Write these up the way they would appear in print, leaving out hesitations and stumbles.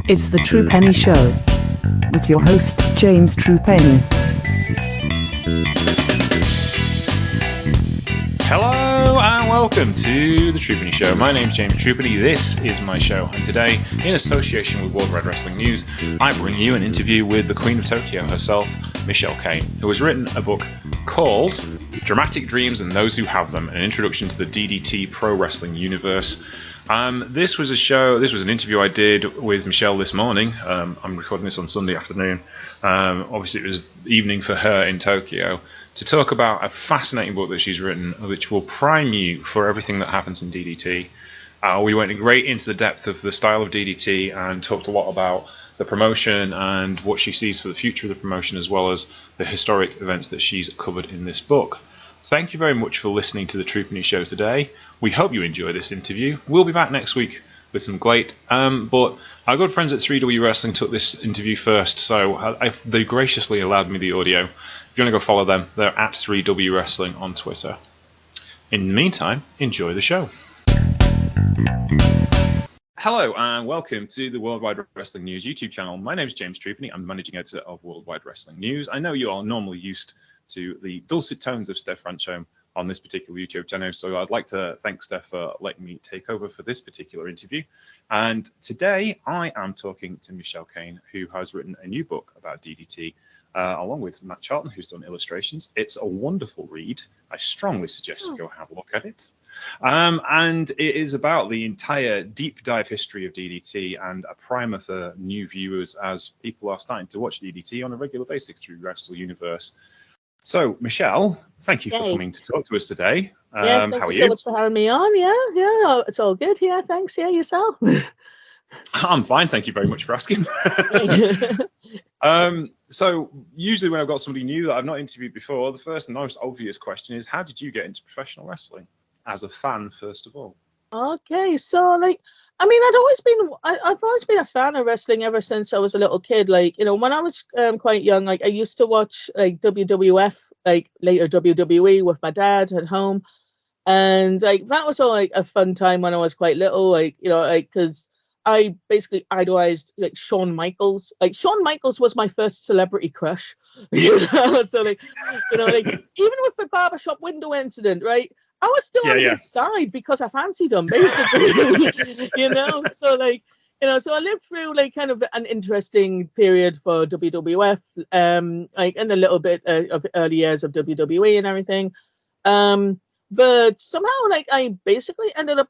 It's the True Penny Show with your host, James True Penny. Hello and welcome to the True Penny Show. My name's James True Penny. This is my show, and today, in association with World Wide Wrestling News, I bring you an interview with the Queen of Tokyo herself, Michelle Cain, who has written a book called Dramatic Dreams and Those Who Have Them: An Introduction to the DDT Pro Wrestling Universe. This was an interview I did with Michelle this morning. I'm recording this on Sunday afternoon. Obviously, it was evening for her in Tokyo, to talk about a fascinating book that she's written, which will prime you for everything that happens in DDT. We went great into the depth of the style of DDT and talked a lot about the promotion and what she sees for the future of the promotion, as well as the historic events that she's covered in this book. Thank you very much for listening to the True Penny Show today. We hope you enjoy this interview. We'll be back next week with some great, but our good friends at 3W Wrestling took this interview first, so they graciously allowed me the audio. If you want to go follow them, they're at 3W Wrestling on Twitter. In the meantime, enjoy the show. Hello and welcome to the Worldwide Wrestling News YouTube channel. My name is James True Penny. I'm the managing editor of Worldwide Wrestling News. I know you are normally used to the dulcet tones of Steph Ranchome on this particular YouTube channel, so I'd like to thank Steph for letting me take over for this particular interview. And today I am talking to Michelle Cain, who has written a new book about DDT, along with Matt Charlton, who's done illustrations. It's a wonderful read. I strongly suggest you go have a look at it. And it is about the entire deep dive history of DDT and a primer for new viewers as people are starting to watch DDT on a regular basis through Wrestle Universe. So, Michelle, thank you for coming to talk to us today. Thank how are you so much for having me on. Yeah, it's all good. Yeah, thanks. Yeah, yourself? I'm fine. Thank you very much for asking. So, usually when I've got somebody new that I've not interviewed before, the first and most obvious question is, how did you get into professional wrestling? As a fan, first of all. Okay, so I've always been a fan of wrestling ever since I was a little kid. When I was quite young, I used to watch WWF, later WWE with my dad at home, and that was all a fun time when I was quite little. Because I basically idolized Shawn Michaels. Shawn Michaels was my first celebrity crush. So even with the barbershop window incident, right? I was still on his side because I fancied him, basically. So I lived through kind of an interesting period for WWF, and a little bit of early years of WWE and everything. But somehow, I basically ended up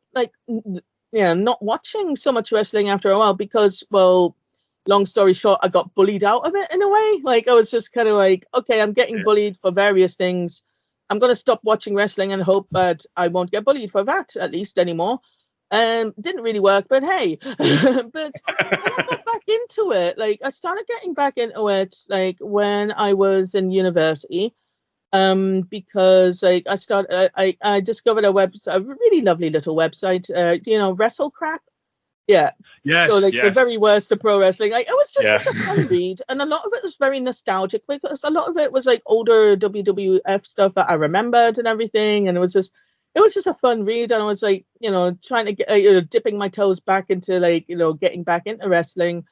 not watching so much wrestling after a while because, well, long story short, I got bullied out of it in a way. I was just kind of okay, I'm getting bullied for various things. I'm going to stop watching wrestling and hope that I won't get bullied for that, at least, anymore. Didn't really work, but hey. But when I got back into it, I started getting back into it, when I was in university, because I discovered a really lovely little website, WrestleCrap? Yeah. Yes. So the very worst of pro wrestling. It was just such a fun read, and a lot of it was very nostalgic because a lot of it was older WWF stuff that I remembered and everything, and it was just a fun read, and I was trying to get dipping my toes back into getting back into wrestling.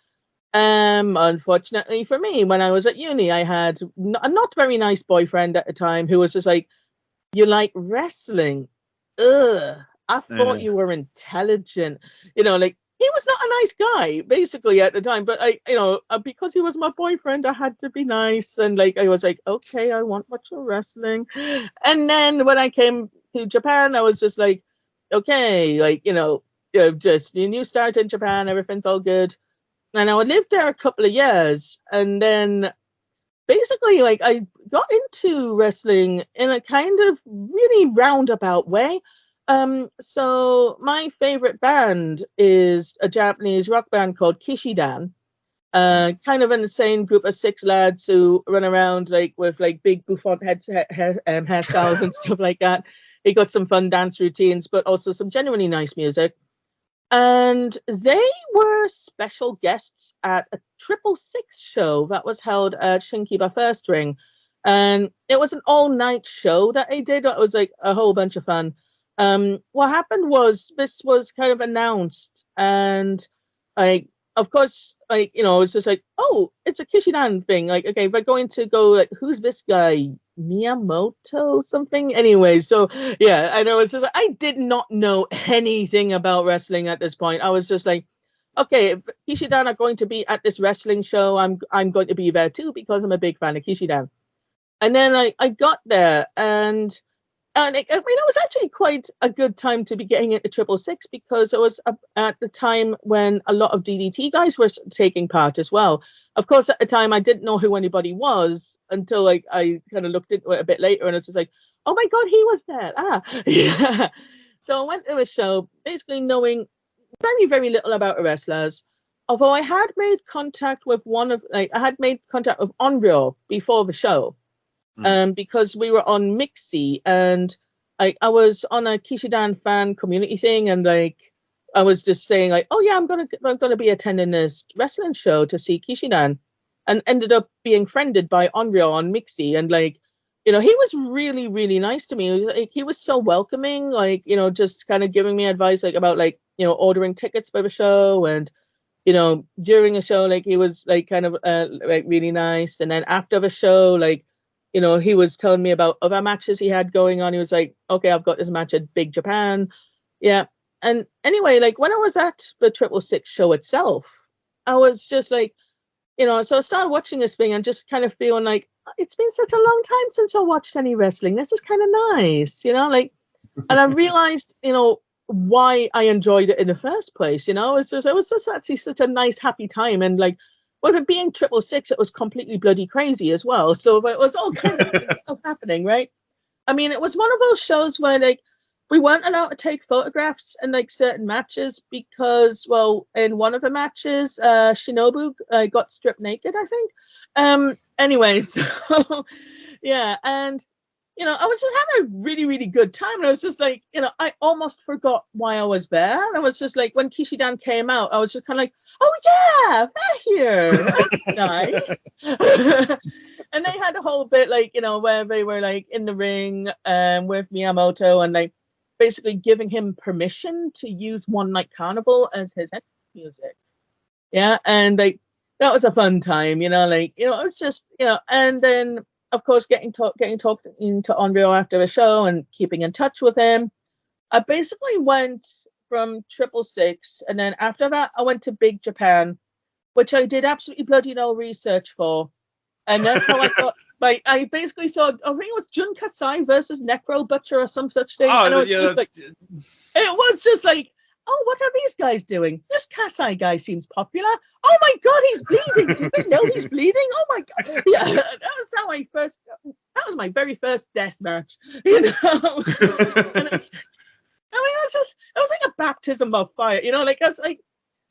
Unfortunately for me, when I was at uni, I had a not very nice boyfriend at the time who was just "You like wrestling? Ugh. I thought you were intelligent." He was not a nice guy, basically, at the time. But because he was my boyfriend, I had to be nice. And I was okay, I want much of wrestling. And then when I came to Japan, I was just okay, just a new start in Japan, everything's all good. And I lived there a couple of years, and then basically, I got into wrestling in a kind of really roundabout way. So my favorite band is a Japanese rock band called Kishidan. Kind of an insane group of 6 lads who run around with big bouffant hairstyles and stuff like that. They got some fun dance routines, but also some genuinely nice music. And they were special guests at a 666 show that was held at Shinkiba First Ring. And it was an all-night show that they did. It was a whole bunch of fun. What happened was this was kind of announced, and of course, like, it's just like, oh, it's a Kishidan thing. Like, okay, we're going to go, like, who's this guy? Miyamoto something? Anyway, so yeah, I know it's just, I did not know anything about wrestling at this point. I was just like, okay, if Kishidan are going to be at this wrestling show, I'm going to be there too because I'm a big fan of Kishidan. And then I got there, and it was actually quite a good time to be getting into 666 because it was at the time when a lot of DDT guys were taking part as well. Of course, at the time, I didn't know who anybody was until like I kind of looked into it a bit later, and it's just like, oh my God, he was there. Yeah. So I went to a show, basically knowing very, very little about the wrestlers. Although I had made contact with I had made contact with Onryo before the show. Because we were on Mixie, and I was on a Kishidan fan community thing, and like I was just saying like, oh yeah, I'm gonna be attending this wrestling show to see Kishidan, and ended up being friended by Onryo on Mixie, and like, he was really, really nice to me. He was so welcoming, like, just kind of giving me advice like about like, ordering tickets for the show, and during a show, like he was like kind of like really nice, and then after the show, like, he was telling me about other matches he had going on. He was like, okay, I've got this match at Big Japan. Yeah. And anyway, like when I was at the 666 show itself, I was just like, so I started watching this thing and just kind of feeling like, it's been such a long time since I watched any wrestling. This is kind of nice, like, and I realized, why I enjoyed it in the first place. It was just actually such a nice, happy time. And like, with it being 666, it was completely bloody crazy as well. So it was all kinds of stuff happening, right? I mean, it was one of those shows where like we weren't allowed to take photographs in like certain matches because, well, in one of the matches, Shinobu got stripped naked, I think. Anyway, so yeah, and I was just having a really, really good time. And I was just like, I almost forgot why I was there. And I was just like, when Kishidan came out, I was just kind of like, oh yeah, they're here. That's nice. And they had a whole bit like, where they were like in the ring with Miyamoto and like basically giving him permission to use One Night Carnival as his music. Yeah. And like, that was a fun time, like, it was just, and then of course, getting talked into Onryo after the show and keeping in touch with him. I basically went from 666, and then after that, I went to Big Japan, which I did absolutely bloody no research for, and that's how I got. Like, I basically saw, I think it was Jun Kasai versus Necro Butcher or some such thing. Oh, and it was just like, oh, what are these guys doing? This Kasai guy seems popular. Oh my God, he's bleeding. Do you know he's bleeding? Oh my God. Yeah, that was my very first death match, And it was like a baptism of fire, like I was like,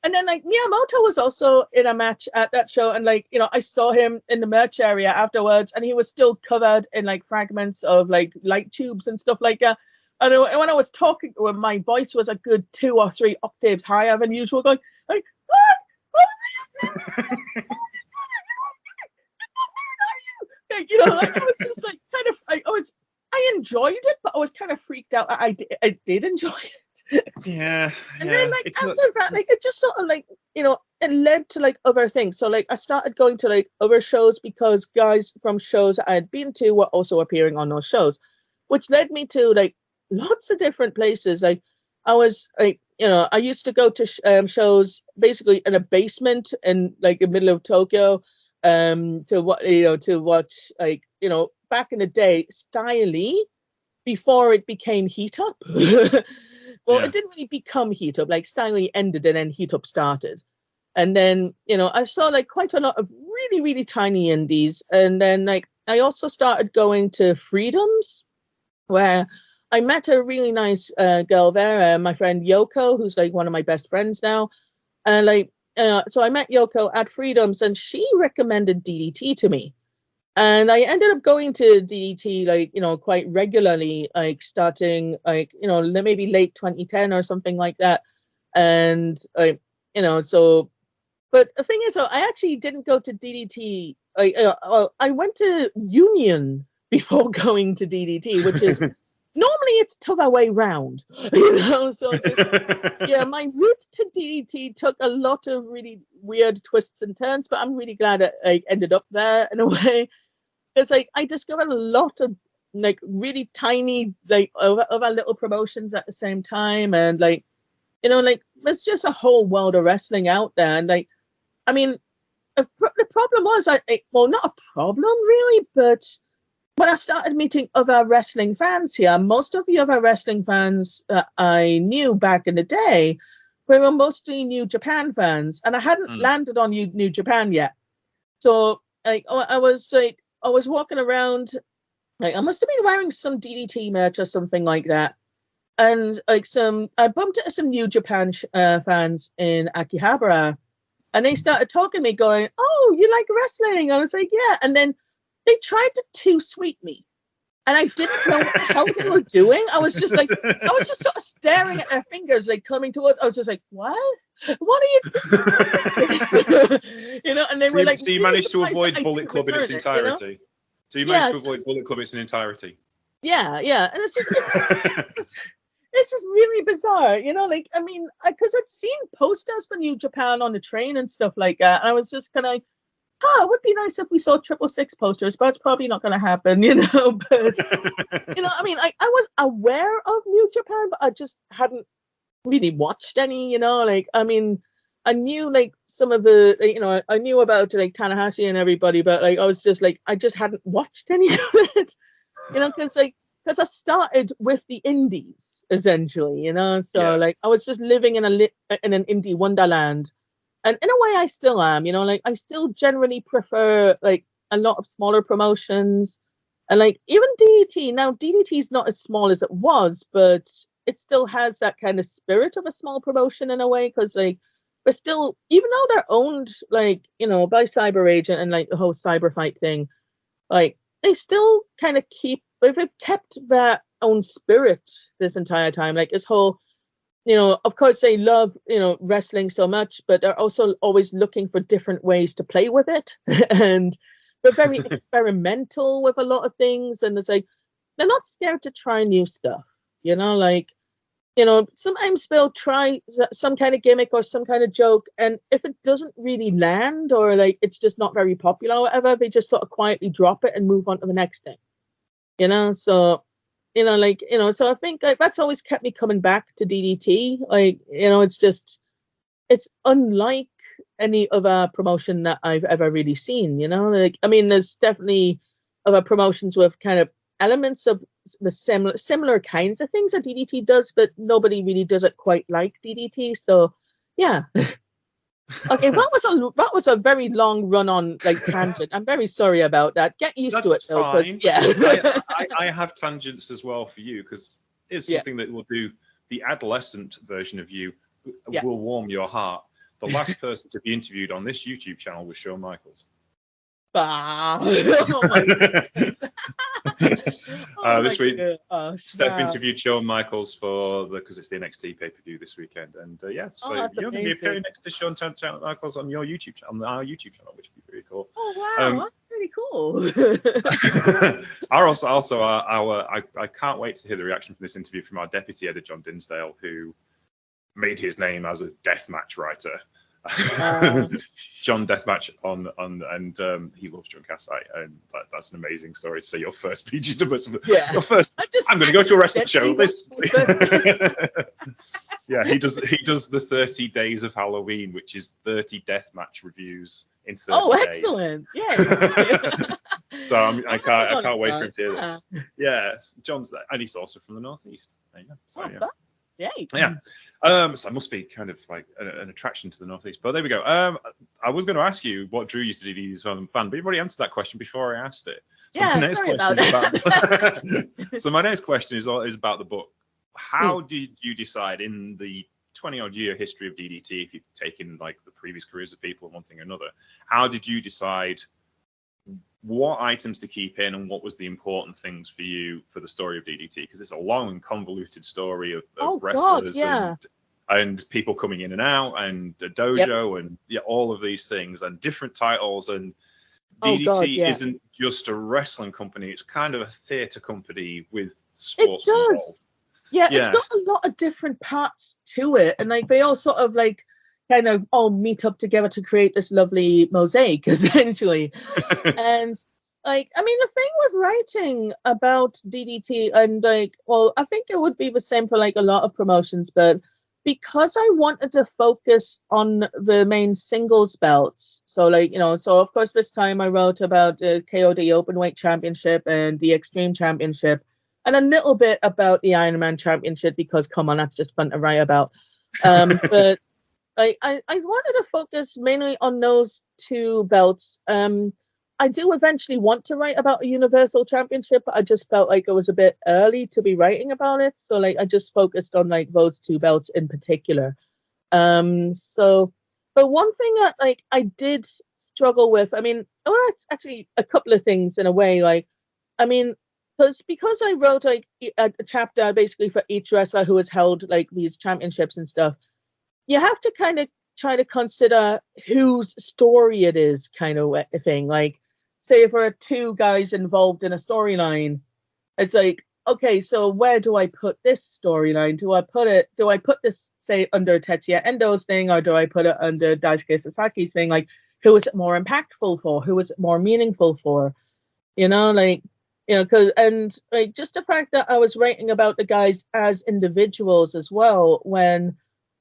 and then like Miyamoto was also in a match at that show, and like, I saw him in the merch area afterwards, and he was still covered in like fragments of like light tubes and stuff like that. And when I was talking to him, my voice was a good 2 or 3 octaves higher than usual, going like, what? Like, like, I was just like kind of, I enjoyed it, but I was kind of freaked out. I did enjoy it. Yeah. And then like after that, like it just sort of like, it led to like other things. So like I started going to like other shows because guys from shows I had been to were also appearing on those shows, which led me to like lots of different places. Like I was like, I used to go to shows basically in a basement in like the middle of Tokyo, to watch like, back in the day, Styley, before it became Heat Up. Well, It didn't really become Heat Up. Like Styley ended and then Heat Up started. And then, I saw like quite a lot of really, really tiny indies. And then like I also started going to Freedoms, where I met a really nice girl there, my friend Yoko, who's like one of my best friends now. And like, so I met Yoko at Freedoms, and she recommended DDT to me. And I ended up going to DDT like, quite regularly, like starting like, maybe late 2010 or something like that. And so, but the thing is, I actually didn't go to DDT. I went to Union before going to DDT, which is normally it's the other way round, So it's just, yeah, my route to DDT took a lot of really weird twists and turns, but I'm really glad I ended up there in a way, because I discovered a lot of like really tiny like other little promotions at the same time, and like like there's just a whole world of wrestling out there, and like I mean, the problem was well, not a problem really, but when I started meeting other wrestling fans here, most of the other wrestling fans that I knew back in the day were mostly New Japan fans, and I hadn't landed on New Japan yet. So I was walking around, like I must have been wearing some DDT merch or something like that, and like I bumped into some New Japan fans in Akihabara, and they started talking to me, going, "Oh, you like wrestling?" I was like, "Yeah," and then they tried to too sweet me, and I didn't know what the hell they were doing. I was just sort of staring at their fingers, like coming towards. I was just like, "What? What are you doing?" And they were like, "So you managed to avoid Bullet Club in its entirety." So you managed to avoid Bullet Club in its entirety. Yeah, and it's just really bizarre, like I mean, because I'd seen posters for New Japan on the train and stuff like that, and I was just kind of like, it would be nice if we saw 666 posters, but it's probably not going to happen, But I mean, I was aware of New Japan, but I just hadn't really watched any, Like, I mean, I knew like some of the, I knew about like Tanahashi and everybody, but like I was just like I just hadn't watched any of it, because I started with the indies essentially, So like I was just living in an indie wonderland. And in a way, I still am, like I still generally prefer like a lot of smaller promotions, and like even DDT. Now DDT is not as small as it was, but it still has that kind of spirit of a small promotion in a way, because like but still, even though they're owned like by Cyber Agent and like the whole cyber fight thing, like they still kind of they've kept that own spirit this entire time. Like this whole of course they love, wrestling so much, but they're also always looking for different ways to play with it. And they're very experimental with a lot of things. And it's like, they're not scared to try new stuff, like, sometimes they'll try some kind of gimmick or some kind of joke. And if it doesn't really land, or like, it's just not very popular or whatever, they just sort of quietly drop it and move on to the next thing, so so I think like that's always kept me coming back to DDT. Like, it's unlike any other promotion that I've ever really seen, like, I mean, there's definitely other promotions with kind of elements of the similar kinds of things that DDT does, but nobody really does it quite like DDT. So yeah. Okay, that was a very long run on like tangent. I'm very sorry about that. Get used to it though, fine. Yeah. I have tangents as well for you, because it's something that will do. The adolescent version of you will warm your heart. The last person to be interviewed on this YouTube channel was Shawn Michaels. Oh my goodness. This week, Steph interviewed Shawn Michaels because it's the NXT pay-per-view this weekend, and so you're going to be appearing next to Shawn Michaels on your YouTube channel, on our YouTube channel, which would be really cool. Oh wow, that's really cool. I can't wait to hear the reaction from this interview from our deputy editor John Dinsdale, who made his name as a deathmatch writer. John Deathmatch and he loves John Cassite, and that's an amazing story to say your first PG. Your first. I'm going to go to a wrestling show. He does the 30 days of Halloween, which is 30 deathmatch reviews in 30 days. Oh, excellent! Yeah. So I can't wait for him to hear this. Yeah, John's there, and he's also from the Northeast. There you go. So, yeah. So it must be kind of like an attraction to the Northeast. But there we go. I was going to ask you what drew you to DDT as a fan, but you've already answered that question before I asked it. So my next question is about the book. How did you decide in the 20-odd year history of DDT, if you've taken like the previous careers of people and one thing or another, how did you decide what items to keep in and what was the important things for you for the story of DDT? Because it's a long and convoluted story of wrestlers and people coming in and out and a dojo and all of these things and different titles, and Oh God, DDT yeah. isn't just a wrestling company; it's kind of a theatre company with It sports does. involved. Yeah, it's got Yes. a lot of different parts to it, and like they all sort of like kind of all meet up together to create this lovely mosaic, essentially. And like, I mean, the thing with writing about DDT and like, well, I think it would be the same for like a lot of promotions, but because I wanted to focus on the main singles belts, so like, so of course this time I wrote about the KOD Openweight Championship and the Extreme Championship, and a little bit about the Ironman Championship because come on, that's just fun to write about. But I wanted to focus mainly on those two belts. I do eventually want to write about a Universal Championship, but I just felt like it was a bit early to be writing about it. So like I just focused on like those two belts in particular. So but one thing that like I did struggle with, I mean, well, actually a couple of things in a way, like I mean, because I wrote like a chapter basically for each wrestler who has held like these championships and stuff, you have to kind of try to consider whose story it is, kind of thing. Like, say if there are two guys involved in a storyline, it's like, okay, so where do I put this storyline? Do I put this, say, under Tetsuya Endo's thing, or do I put it under Daisuke Sasaki's thing? Like, who is it more impactful for? Who is it more meaningful for? Like, because, and like, just the fact that I was writing about the guys as individuals as well, when,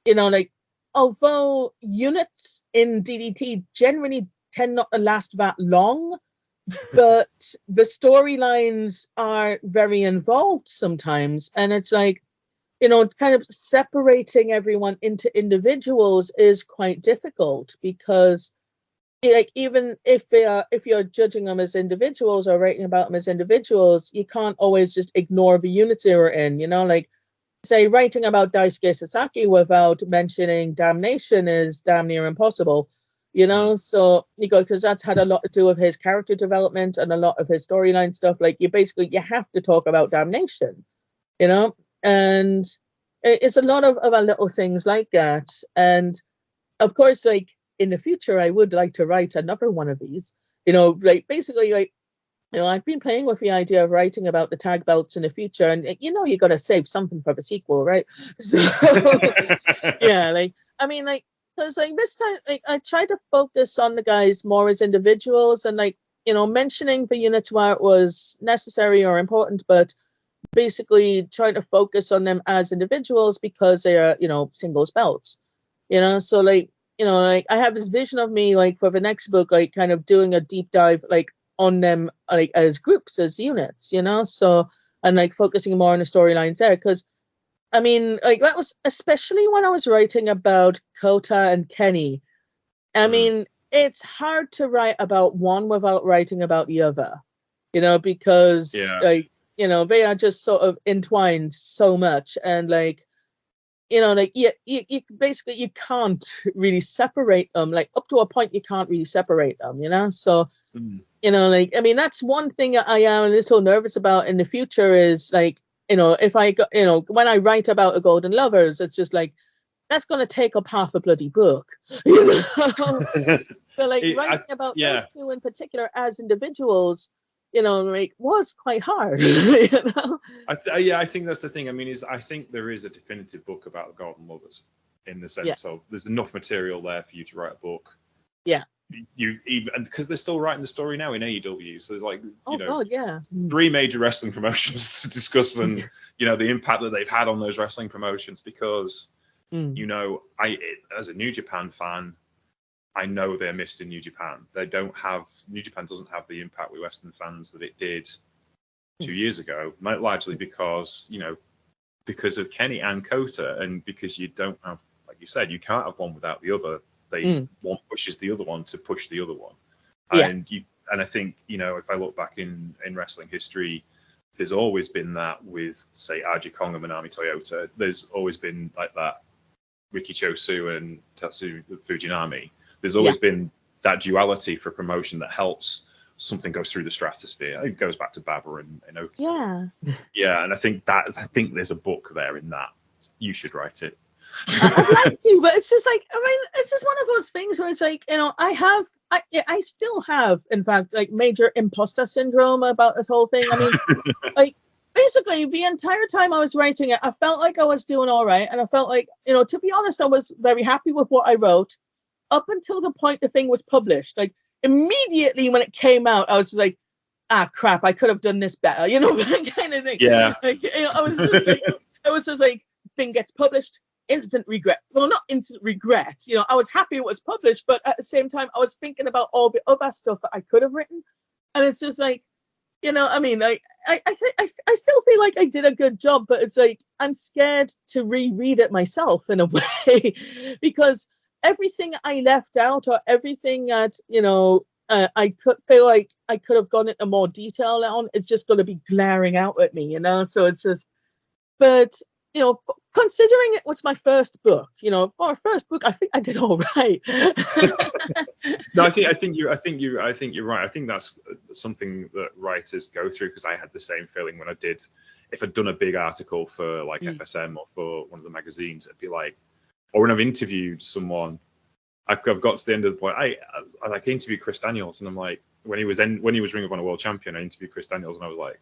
like, although units in DDT generally tend not to last that long, but the storylines are very involved sometimes. And it's like, kind of separating everyone into individuals is quite difficult because like even if you're judging them as individuals or writing about them as individuals, you can't always just ignore the unity they're in, like say writing about Daisuke Sasaki without mentioning damnation is damn near impossible, so because that's had a lot to do with his character development and a lot of his storyline stuff. Like you have to talk about damnation, and it's a lot of other little things like that. And of course, like in the future, I would like to write another one of these. Like basically, like I've been playing with the idea of writing about the tag belts in the future, and you got to save something for the sequel, right? So yeah, like I mean, like because like this time, like I try to focus on the guys more as individuals, and like mentioning the units where it was necessary or important, but basically trying to focus on them as individuals because they are singles belts. So like like I have this vision of me like for the next book, like kind of doing a deep dive like on them like as groups, as units, so and like focusing more on the storylines there, because I mean like that was especially when I was writing about Kota and Kenny. I mean it's hard to write about one without writing about the other, because like they are just sort of entwined so much, and like like you basically you can't really separate them. Like up to a point, you can't really separate them. So like I mean, that's one thing I am a little nervous about in the future is like if I got when I write about a Golden Lovers, it's just like that's going to take up half a bloody book. So like writing about those two in particular as individuals, like was quite hard. I think that's the thing. I mean, I think there is a definitive book about the Golden Lovers in the sense of there's enough material there for you to write a book. Yeah. You even because they're still writing the story now in AEW, so there's like God, yeah. 3 major wrestling promotions to discuss, and the impact that they've had on those wrestling promotions. Because I as a New Japan fan, I know they're missed in New Japan. New Japan doesn't have the impact with Western fans that it did 2 years ago, largely because of Kenny and Kota, and because you don't have, like you said, you can't have one without the other. One pushes the other one to push the other one, and I think if I look back in wrestling history, there's always been that with say Aji Kong and Manami Toyota. There's always been like that Riki Chosu and Tatsu Fujinami. There's always been that duality for promotion that helps something goes through the stratosphere. It goes back to Baba and Oki. Yeah. Yeah, and I think there's a book there in that. You should write it. I'd like to, but it's just like, I mean, it's just one of those things where it's like, I still have, in fact, like major imposter syndrome about this whole thing. I mean, like basically the entire time I was writing it, I felt like I was doing all right, and I felt like, to be honest, I was very happy with what I wrote up until the point the thing was published. Like immediately when it came out, I was just like, ah, crap, I could have done this better, that kind of thing. Yeah. Like, I was just like, it was just like, thing gets published, instant regret. Well, not instant regret. I was happy it was published, but at the same time, I was thinking about all the other stuff that I could have written, and it's just like, I mean, I still feel like I did a good job, but it's like I'm scared to reread it myself in a way because everything I left out or everything that I could feel like I could have gone into more detail on, it's just going to be glaring out at me, So it's just, but considering it was my first book, for a first book, I think I did all right. No, I think you're right. I think that's something that writers go through, because I had the same feeling when if I'd done a big article for like FSM or for one of the magazines, it'd be like, or when I've interviewed someone, I've got to the end of the point. I like interviewed Chris Daniels, and I'm like, when he was Ring of Honor World Champion, I interviewed Chris Daniels, and I was like,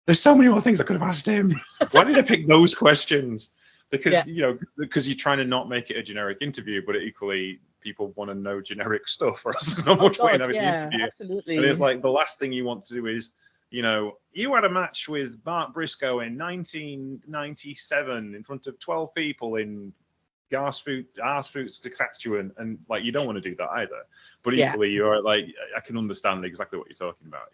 there's so many more things I could have asked him. Why did I pick those questions? Because because you're trying to not make it a generic interview, but equally people want to know generic stuff, or else there's not much point in having the interview. Absolutely. And it's like the last thing you want to do is, you had a match with Mark Briscoe in 1997 in front of 12 people in Arsfoot Saskatchewan, and like you don't want to do that either. But equally, you're like, I can understand exactly what you're talking about.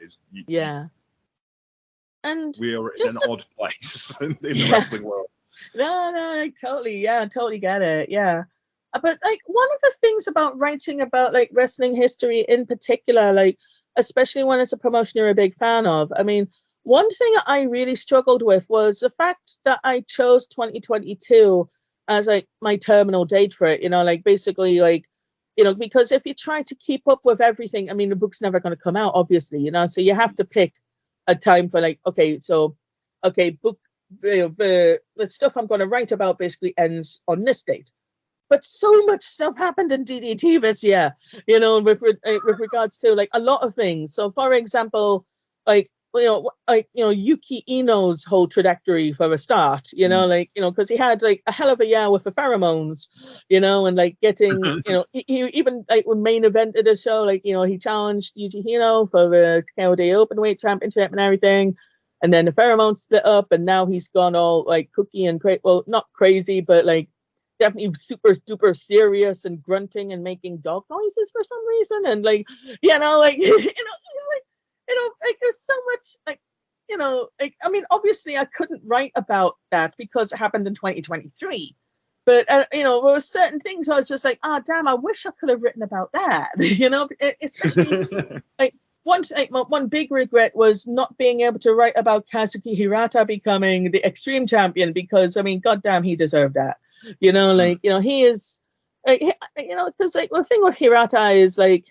And we are in an odd place in the wrestling world. No, I totally get it. Yeah. But like one of the things about writing about like wrestling history in particular, like especially when it's a promotion you're a big fan of, I mean, one thing I really struggled with was the fact that I chose 2022 as like my terminal date for it, like basically like, because if you try to keep up with everything, I mean, the book's never going to come out, obviously, so you have to pick a time for like, book, the stuff I'm going to write about basically ends on this date. But so much stuff happened in DDT this year, with regards to like a lot of things. So, for example, like Yuki Ino's whole trajectory for a start, because he had like a hell of a year with the pheromones, and like getting, he even like when main evented the show, like he challenged Yuji Hino for the KOD Openweight Championship and everything. And then the pheromones split up, and now he's gone all like cookie and well, not crazy, but like definitely super duper serious and grunting and making dog noises for some reason. And like, like there's so much like, I mean, obviously I couldn't write about that because it happened in 2023. But, there were certain things I was just like, damn, I wish I could have written about that, especially like, one big regret was not being able to write about Kazuki Hirata becoming the Extreme Champion, because I mean, goddamn, he deserved that. He is, like, because like the thing with Hirata is like,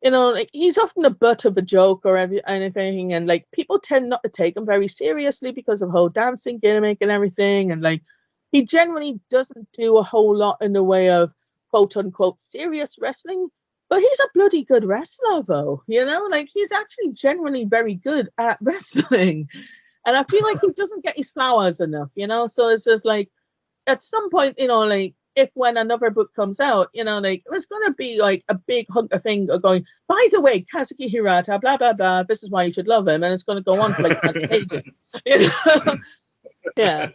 like he's often the butt of a joke or anything, and like people tend not to take him very seriously because of whole dancing gimmick and everything, and like he generally doesn't do a whole lot in the way of quote unquote serious wrestling. But he's a bloody good wrestler, though, like he's actually generally very good at wrestling. And I feel like he doesn't get his flowers enough, So it's just like, at some point, like, when another book comes out, like, there's going to be like a big hunk of thing going, by the way, Kazuki Hirata, blah, blah, blah, this is why you should love him. And it's going to go on for like 20 pages. Yeah.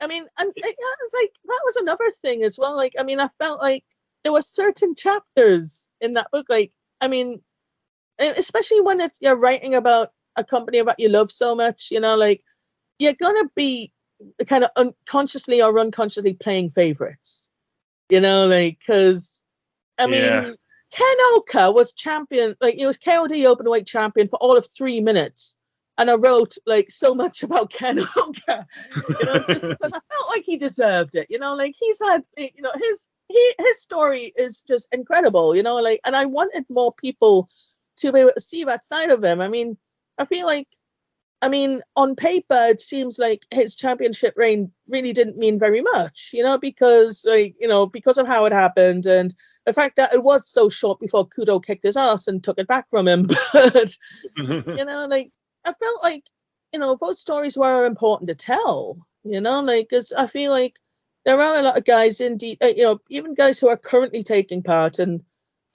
I mean, and it's like, that was another thing as well. Like, I mean, I felt like, there were certain chapters in that book, like, I mean, especially when you're writing about a company that you love so much, like, you're gonna be kind of unconsciously or unconsciously playing favorites, like, because I mean, Ken Oka was champion, like, he was KOD Openweight champion for all of 3 minutes, and I wrote like so much about Ken Oka, just because I felt like he deserved it, like he's had, his story is just incredible, like, and I wanted more people to be able to see that side of him. I mean, I feel like I mean, on paper, it seems like his championship reign really didn't mean very much, because because of how it happened and the fact that it was so short before Kudo kicked his ass and took it back from him. But I felt like those stories were important to tell. Because I feel like there are a lot of guys indeed, even guys who are currently taking part and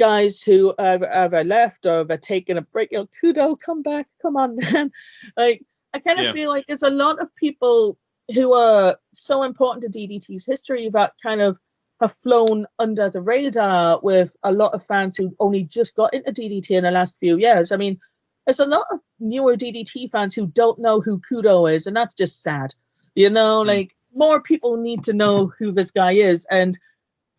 guys who have either left or have taken a break. Kudo, come back, come on, man. I kind of feel like there's a lot of people who are so important to DDT's history that kind of have flown under the radar with a lot of fans who only just got into DDT in the last few years. I mean, there's a lot of newer DDT fans who don't know who Kudo is, and that's just sad. More people need to know who this guy is and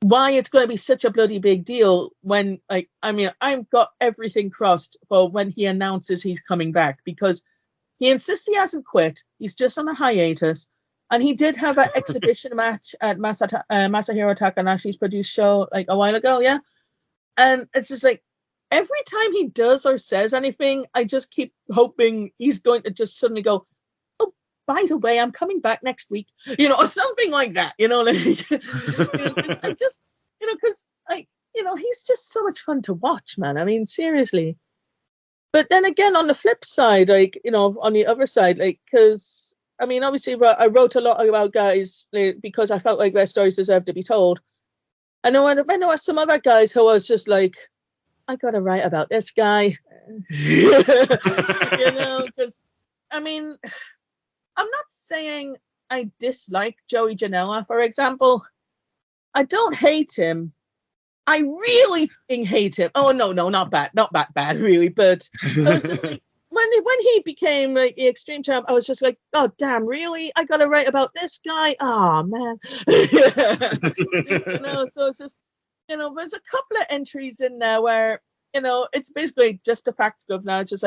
why it's going to be such a bloody big deal when, I've got everything crossed for when he announces he's coming back, because he insists he hasn't quit. He's just on a hiatus. And he did have an exhibition match at Masahiro Takanashi's produced show a while ago, yeah? And it's just every time he does or says anything, I just keep hoping he's going to just suddenly go, oh, by the way, I'm coming back next week, or something like that, I just, because, he's just so much fun to watch, man. I mean, seriously. But then again, on the flip side, on the other side, because, obviously, I wrote a lot about guys because I felt like their stories deserve to be told. I know some other guys who was just I got to write about this guy, because, I'm not saying I dislike Joey Janela, for example. I don't hate him. I really hate him. Oh, no, not that bad, really. But I was just when he became the Extreme Champ, I was just oh, damn, really? I got to write about this guy? Oh, man. So it's just, there's a couple of entries in there where, it's basically just a fact of now. It's just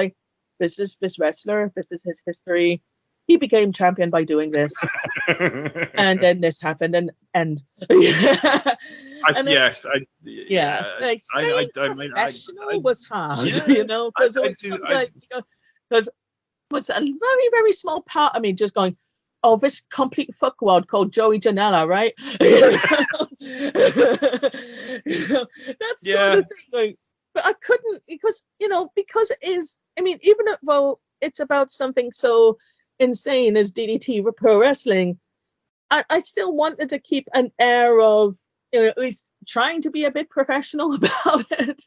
this is this wrestler, this is his history. He became champion by doing this, and then this happened, and professional was hard, because it was a very, very small part of me just going, oh, this complete fuckwad called Joey Janela, right? That's sort of thing. But I couldn't because it is. Even though it's about something so insane as DDT pro wrestling, I still wanted to keep an air of at least trying to be a bit professional about it.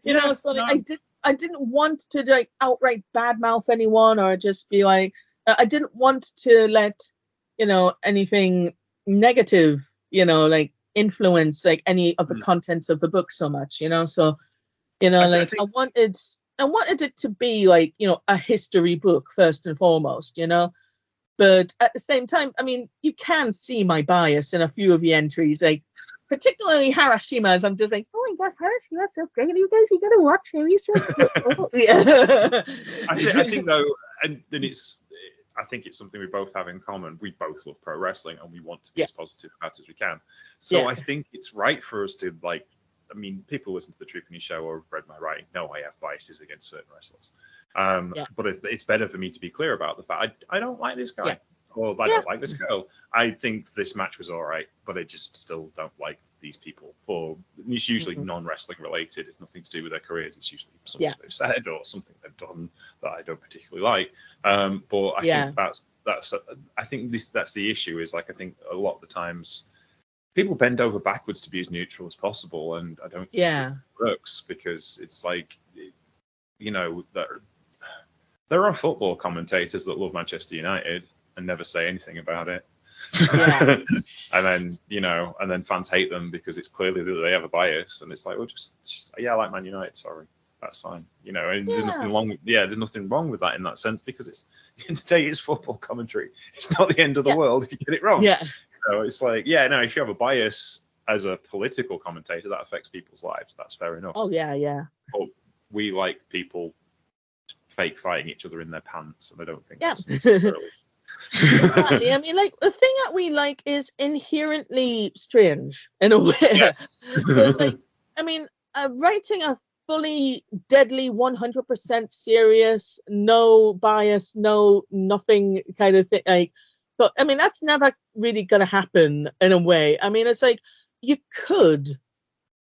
I didn't want to outright badmouth anyone or just be I didn't want to let anything negative influence any of the contents of the book so much. So I wanted it to be a history book first and foremost, but at the same time, you can see my bias in a few of the entries, particularly Harashima's. I'm just oh my gosh, Harashima's so great. You guys, you gotta watch him. He's so cool. Yeah. I think though, and then I think it's something we both have in common. We both love pro wrestling and we want to be as positive about it as we can. So I think it's right for us to people listen to the Trupany show or read my writing know I have biases against certain wrestlers. But it's better for me to be clear about the fact I don't like this guy or I don't like this girl. I think this match was all right, but I just still don't like these people. It's usually non-wrestling related. It's nothing to do with their careers. It's usually something they've said or something they've done that I don't particularly like. But I think that's the issue. Is I think a lot of the times people bend over backwards to be as neutral as possible, and I don't think it works because it's there are football commentators that love Manchester United and never say anything about it. and then fans hate them because it's clearly that they have a bias, and it's well, just I like Man United, sorry, that's fine, and there's nothing wrong. There's nothing wrong with that in that sense because it's in the day it's football commentary. It's not the end of the world if you get it wrong. So it's if you have a bias as a political commentator that affects people's lives, that's fair enough. Oh yeah. But we like people fake fighting each other in their pants, and I don't think that's necessarily. Exactly. The thing that we like is inherently strange in a way. Yes. So it's writing a fully deadly 100% serious, no bias, no nothing kind of thing. Like, so I mean, that's never really gonna happen in a way. I mean, it's like you could,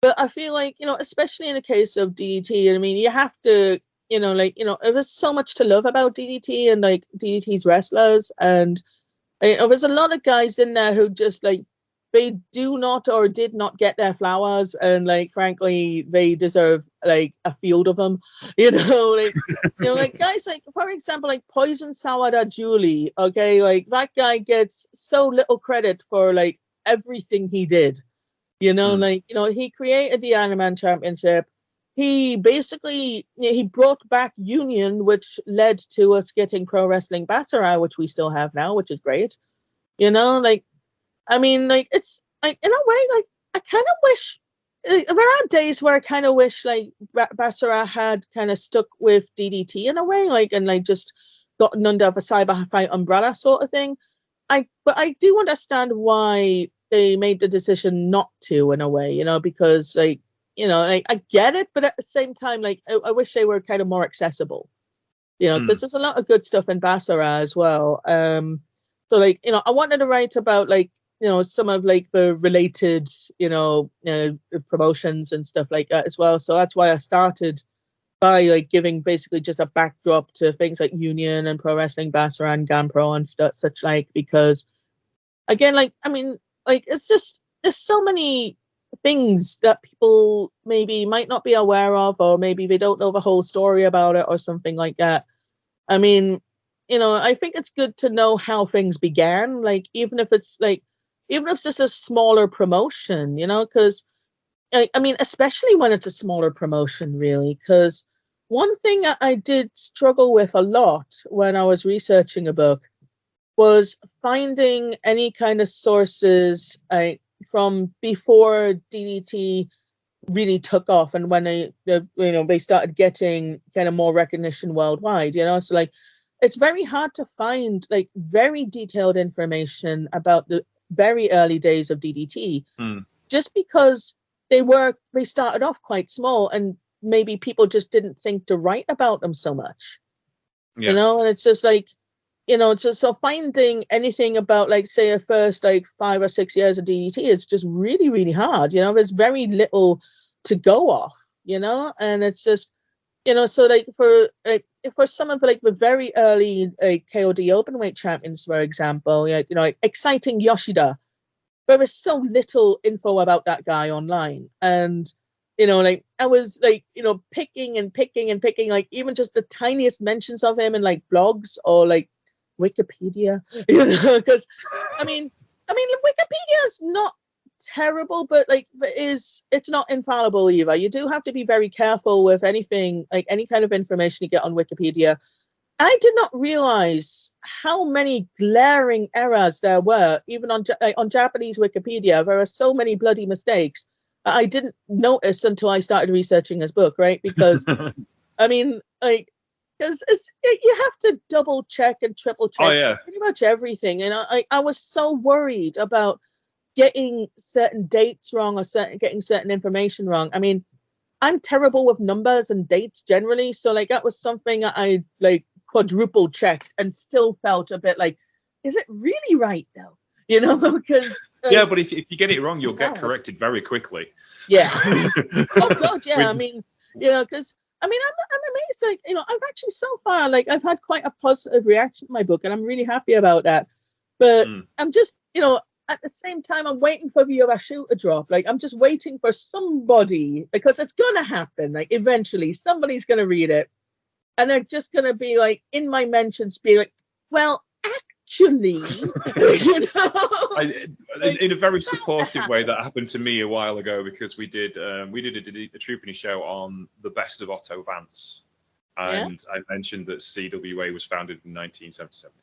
but I feel like, especially in the case of DDT, I mean, you have to, there's so much to love about DDT and like DDT's wrestlers, and there's a lot of guys in there who just like they do not or did not get their flowers, and like frankly, they deserve like a field of them. Like guys like, for example, like Poison Sourdough Julie. Okay, like that guy gets so little credit for like everything he did. He created the Iron Man Championship. He basically he brought back Union, which led to us getting Pro Wrestling Basara, which we still have now, which is great. I mean, like it's like in a way, like I kind of wish there are days where I kind of wish like Basara had kind of stuck with DDT in a way, like and like just gotten under the Cyber Fight umbrella sort of thing. But I do understand why they made the decision not to in a way, because like like I get it, but at the same time, like I wish they were kind of more accessible, because there's a lot of good stuff in Basara as well. So like I wanted to write about like some of like the related promotions and stuff like that as well. So that's why I started by like giving basically just a backdrop to things like Union and Pro Wrestling Basara and GAMPRO and stuff such like, because again, like I mean, like it's just there's so many things that people maybe might not be aware of, or maybe they don't know the whole story about it or something like that. I mean, I think it's good to know how things began, like even if it's just a smaller promotion, because I mean, especially when it's a smaller promotion, really, because one thing I did struggle with a lot when I was researching a book was finding any kind of sources from before DDT really took off and when they started getting kind of more recognition worldwide, so like it's very hard to find like very detailed information about the very early days of DDT, just because they started off quite small and maybe people just didn't think to write about them so much. And it's just like so finding anything about like say a first like 5 or 6 years of DDT is just really, really hard. There's very little to go off, and it's just so like for some of like the very early KOD openweight champions, for example, like exciting Yoshida, there is so little info about that guy online, and like I was like picking and picking and picking, like even just the tiniest mentions of him in like blogs or like Wikipedia, because I mean Wikipedia is not terrible, but like it's not infallible either. You do have to be very careful with anything, like any kind of information you get on Wikipedia. I did not realize how many glaring errors there were, even on Japanese Wikipedia. There are so many bloody mistakes I didn't notice until I started researching this book, right? Because I mean, like, because you have to double check and triple check pretty much everything, and I was so worried about getting certain dates wrong or getting certain information wrong. I mean, I'm terrible with numbers and dates generally, so like that was something that I like quadruple checked and still felt a bit like, is it really right though? Because but if you get it wrong, you'll get corrected very quickly. Yeah. Oh god, yeah. I mean, because I mean, I'm amazed. Like, I've actually so far, like, I've had quite a positive reaction to my book, and I'm really happy about that. But I'm just, at the same time, I'm waiting for the other shoe to drop. Like, I'm just waiting for somebody, because it's gonna happen. Like, eventually, somebody's gonna read it, and they're just gonna be like, in my mentions, be like, well, actually, in a very supportive way, that happened to me a while ago, because we did a Troopany show on the best of Otto Vance, and I mentioned that CWA was founded in 1977.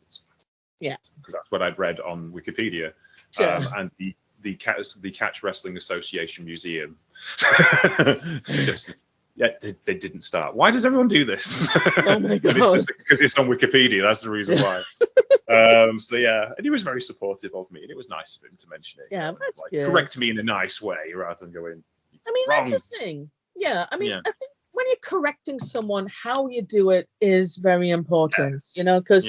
Yeah, because that's what I'd read on Wikipedia. Sure. And the Catch Wrestling Association Museum suggested. Yeah, they didn't start. Why does everyone do this? Oh my god! Because it's on Wikipedia. That's the reason why. So yeah, and he was very supportive of me, and it was nice of him to mention it. Yeah, that's like, good. correct me in a nice way rather than going. I mean, wrong. that's the thing. Yeah, I mean, I think when you're correcting someone, how you do it is very important, you know, because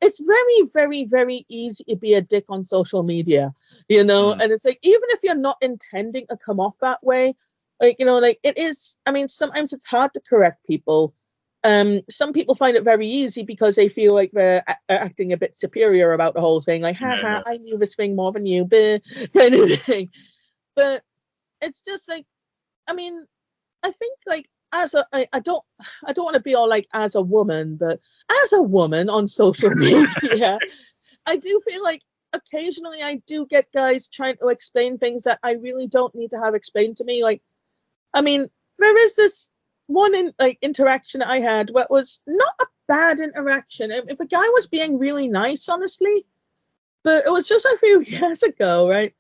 it's very, very, very easy to be a dick on social media, you know, and it's like, even if you're not intending to come off that way, like, you know, like it is, I mean, sometimes it's hard to correct people. Some people find it very easy because they feel like they're acting a bit superior about the whole thing, like, haha, I knew this thing more than you, kind of thing. But it's just like, I mean, I think like I don't want to be all like as a woman, but as a woman on social media, I do feel like occasionally I do get guys trying to explain things that I really don't need to have explained to me. Like, I mean, there is this one interaction I had where it was not a bad interaction. If a guy was being really nice, honestly, but it was just a few years ago, right?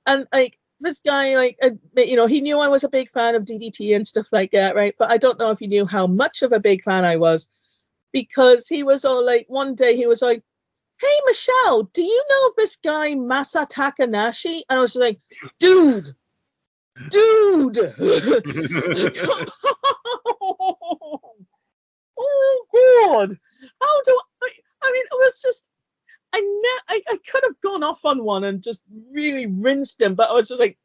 And like this guy, like, you know, he knew I was a big fan of DDT and stuff like that, right? But I don't know if he knew how much of a big fan I was, because he was all like, one day he was like, hey, Michelle, do you know this guy Masa Takanashi? And I was like, dude, come on. Oh, God. How do I mean, it was just, I could have gone off on one and just really rinsed him, but I was just like,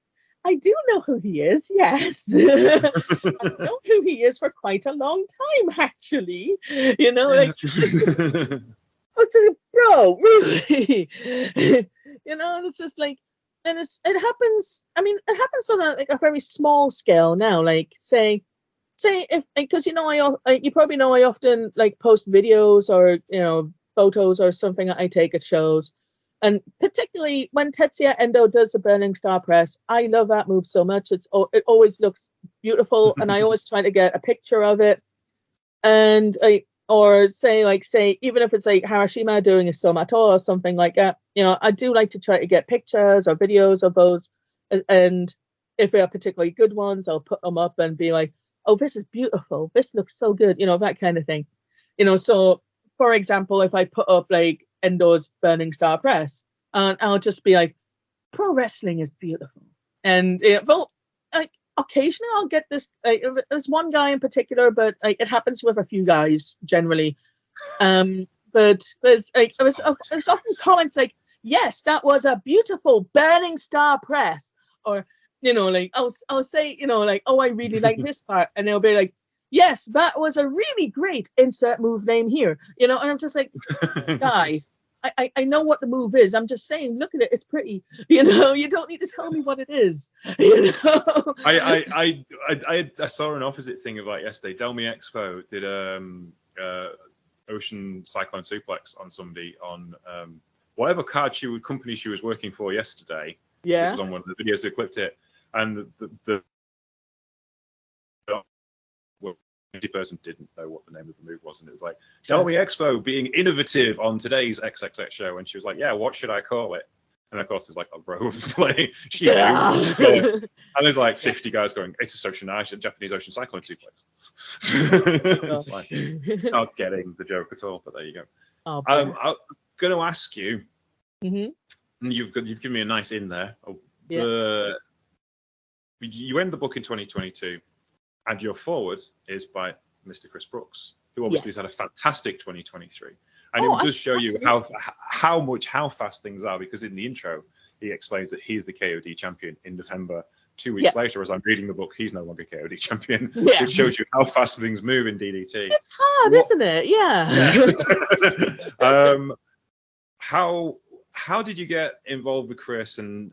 I do know who he is, yes. I've known who he is for quite a long time, actually. You know, like, I was just like, bro, really? You know, and it's just like, and it happens, I mean, it happens on a very small scale now, like, say if, because, you know, you probably know I often, like, post videos or, you know, photos or something that I take at shows. And particularly when Tetsuya Endo does the Burning Star Press, I love that move so much. It always looks beautiful, and I always try to get a picture of it. And or say even if it's like Harashima doing a Somato or something like that, you know, I do like to try to get pictures or videos of those. And if they are particularly good ones, I'll put them up and be like, oh, this is beautiful. This looks so good. You know, that kind of thing. You know, so for example, if I put up like Endo's Burning Star Press, and I'll just be like, pro wrestling is beautiful. And well, like, occasionally I'll get this. There's one guy in particular, but like, it happens with a few guys generally. But there's often comments like, yes, that was a beautiful Burning Star Press, or, you know, like I'll say, you know, like, oh, I really like this part, and they'll be like, yes, that was a really great insert move name here, you know. And I'm just like, guy, I know what the move is. I'm just saying, look at it, it's pretty, you know. You don't need to tell me what it is, you know. I saw an opposite thing of like yesterday. Delmi Expo did Ocean Cyclone Suplex on somebody on whatever company she was working for yesterday. Yeah, it was on one of the videos that clipped it, and the person didn't know what the name of the move was, and it was like, Delmi Expo being innovative on today's XXX show, and she was like, yeah, what should I call it? And of course there's like a row of play. And there's like 50 guys going, it's a Japanese Ocean Cyclone Suplex. It's like, not getting the joke at all, but there you go. I'm going to ask you, and you've given me a nice in there. You end the book in 2022, and your forward is by Mr. Chris Brooks, who obviously has had a fantastic 2023. And it will just show you how fast things are, because in the intro, he explains that he's the KOD champion in November. 2 weeks later, as I'm reading the book, he's no longer KOD champion. Which shows you how fast things move in DDT. It's hard, isn't it? Yeah. How did you get involved with Chris, and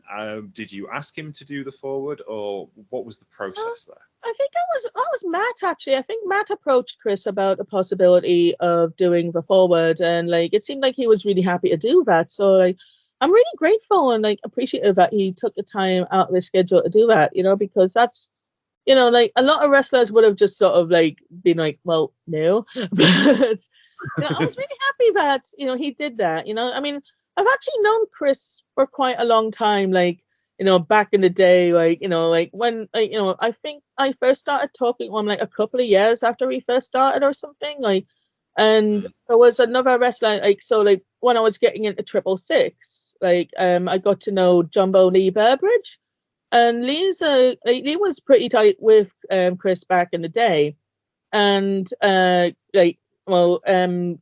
did you ask him to do the forward, or what was the process there? I think that was Matt, actually. I think Matt approached Chris about the possibility of doing the forward, and like, it seemed like he was really happy to do that. So like, I'm really grateful and like appreciative that he took the time out of his schedule to do that, you know, because that's, you know, like, a lot of wrestlers would have just sort of like been like, well, no. But, you know, I was really happy that, you know, he did that. You know, I mean, I've actually known Chris for quite a long time, like, you know, back in the day, like, you know, like when, like, you know, I think I first started talking to him like a couple of years after he first started or something, like, and there was another wrestler, like, so like when I was getting into 666, like, I got to know Jumbo Lee Burbridge, and Lee was pretty tight with Chris back in the day, and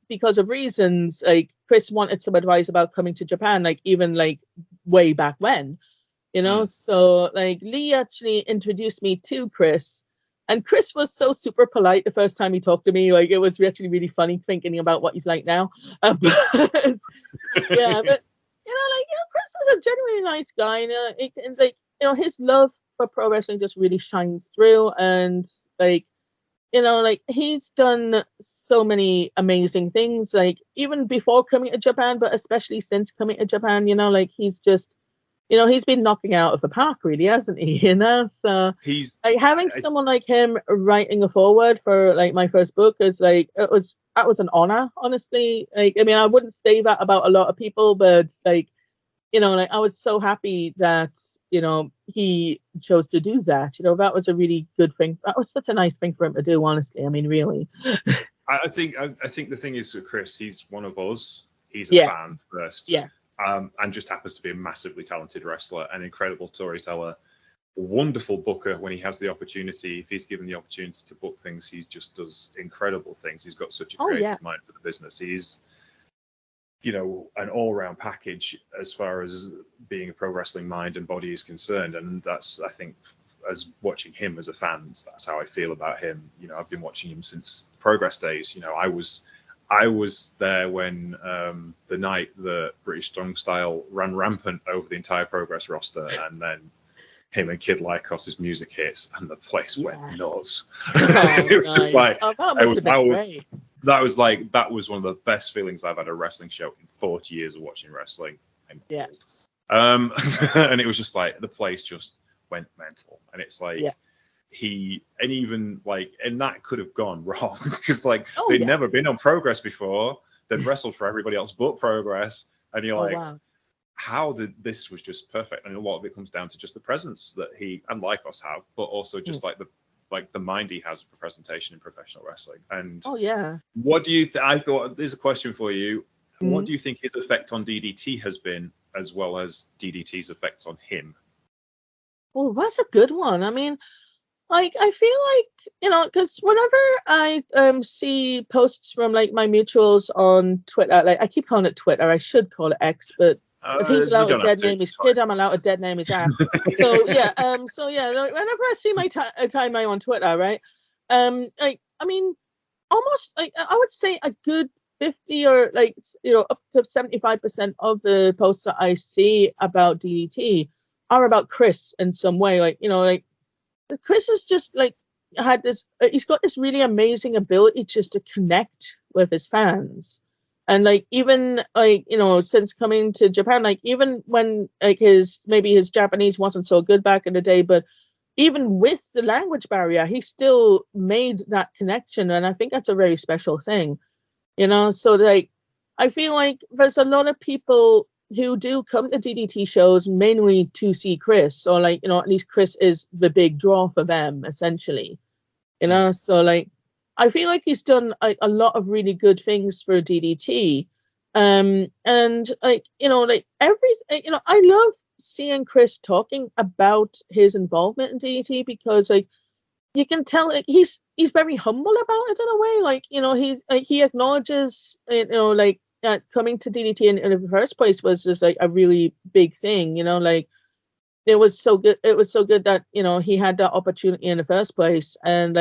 because of reasons, like Chris wanted some advice about coming to Japan, like even like way back when, So like Lee actually introduced me to Chris, and Chris was so super polite the first time he talked to me. Like it was actually really funny thinking about what he's like now. But yeah, but Chris is a genuinely nice guy. And like his love for pro wrestling just really shines through, and like like he's done so many amazing things, like even before coming to Japan, but especially since coming to Japan, like he's just, he's been knocking out of the park, really, hasn't he? So he's like having someone like him writing a foreword for like my first book is like, that was an honor, honestly. Like, I mean, I wouldn't say that about a lot of people, but like, like I was so happy that he chose to do that. That was a really good thing. That was such a nice thing for him to do, honestly. I mean, really. I think the thing is with Chris, he's one of us. He's a fan first. Yeah. And just happens to be a massively talented wrestler, an incredible storyteller, wonderful booker when he has the opportunity. If he's given the opportunity to book things, he just does incredible things. He's got such a creative mind for the business. He's an all-round package as far as being a pro wrestling mind and body is concerned. And that's, I think, as watching him as a fan, that's how I feel about him. I've been watching him since the Progress days. I was there when the night the British Strong Style ran rampant over the entire Progress roster, and then him and Kid Lykos's music hits, and the place went nuts. It was just like, that was one of the best feelings I've had at a wrestling show in 40 years of watching wrestling. Yeah. And it was just like the place just went mental, and it's like and that could have gone wrong because they'd never been on Progress before. They'd wrestled for everybody else but Progress, and you're wow. How did this was just perfect? And a lot of it comes down to just the presence that he and Lykos have, but also just the mind he has for presentation in professional wrestling. And what do you I thought there's a question for you. What do you think his effect on DDT has been, as well as DDT's effects on him? Oh, that's a good one. I mean, I feel like, because whenever I see posts from like my mutuals on Twitter, like I keep calling it Twitter, I should call it X, but if he's allowed to dead name his kid, I'm allowed to dead name his ass. So whenever I see my timeline on Twitter, right, I mean, almost I would say a good 50 or up to 75% of the posts that I see about DDT are about Chris in some way. Chris is just had this. He's got this really amazing ability just to connect with his fans, and even since coming to Japan, even when his Japanese wasn't so good back in the day, but even with the language barrier, he still made that connection, and I think that's a very special thing, So I feel like there's a lot of people who do come to DDT shows mainly to see Chris, or at least Chris is the big draw for them, essentially. So I feel like he's done a lot of really good things for DDT. And I love seeing Chris talking about his involvement in DDT, because you can tell he's very humble about it in a way. He acknowledges that coming to DDT in the first place was just a really big thing. It was so good. It was so good that he had that opportunity in the first place, and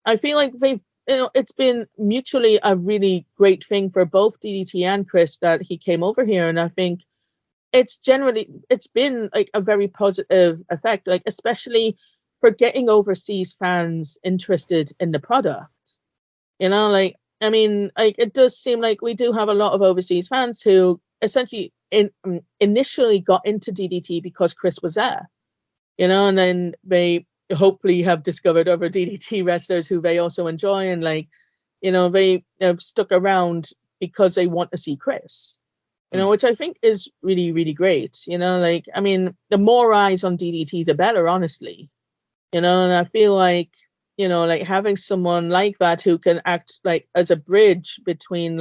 I feel like they've it's been mutually a really great thing for both DDT and Chris that he came over here, and I think it's been a very positive effect, especially for getting overseas fans interested in the product. I mean, it does seem like we do have a lot of overseas fans who essentially initially got into DDT because Chris was there, and then they hopefully have discovered other DDT wrestlers who they also enjoy, and they have stuck around because they want to see Chris, which I think is really, really great. I mean, the more eyes on DDT, the better, honestly, and I feel like having someone like that who can act as a bridge between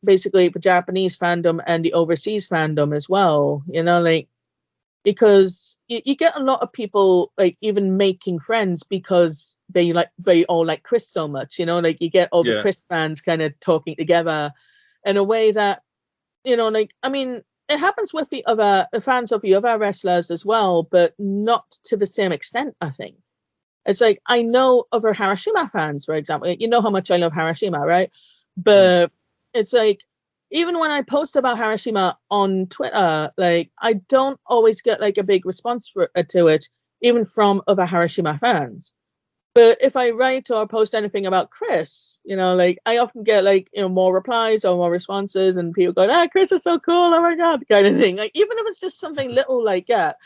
basically the Japanese fandom and the overseas fandom as well, because you get a lot of people like even making friends because they all like Chris so much, like you get all the Yeah. Chris fans kind of talking together in a way that, like, I mean, it happens with the fans of the other wrestlers as well, but not to the same extent, I think. It's like, I know other Harashima fans, for example, you know how much I love Harashima, right? But it's like, even when I post about Harashima on Twitter, like, I don't always get like a big response to it, even from other Harashima fans. But if I write or post anything about Chris, like, I often get like, more replies or more responses, and people go, Chris is so cool, oh my God, kind of thing. Like, even if it's just something little like that,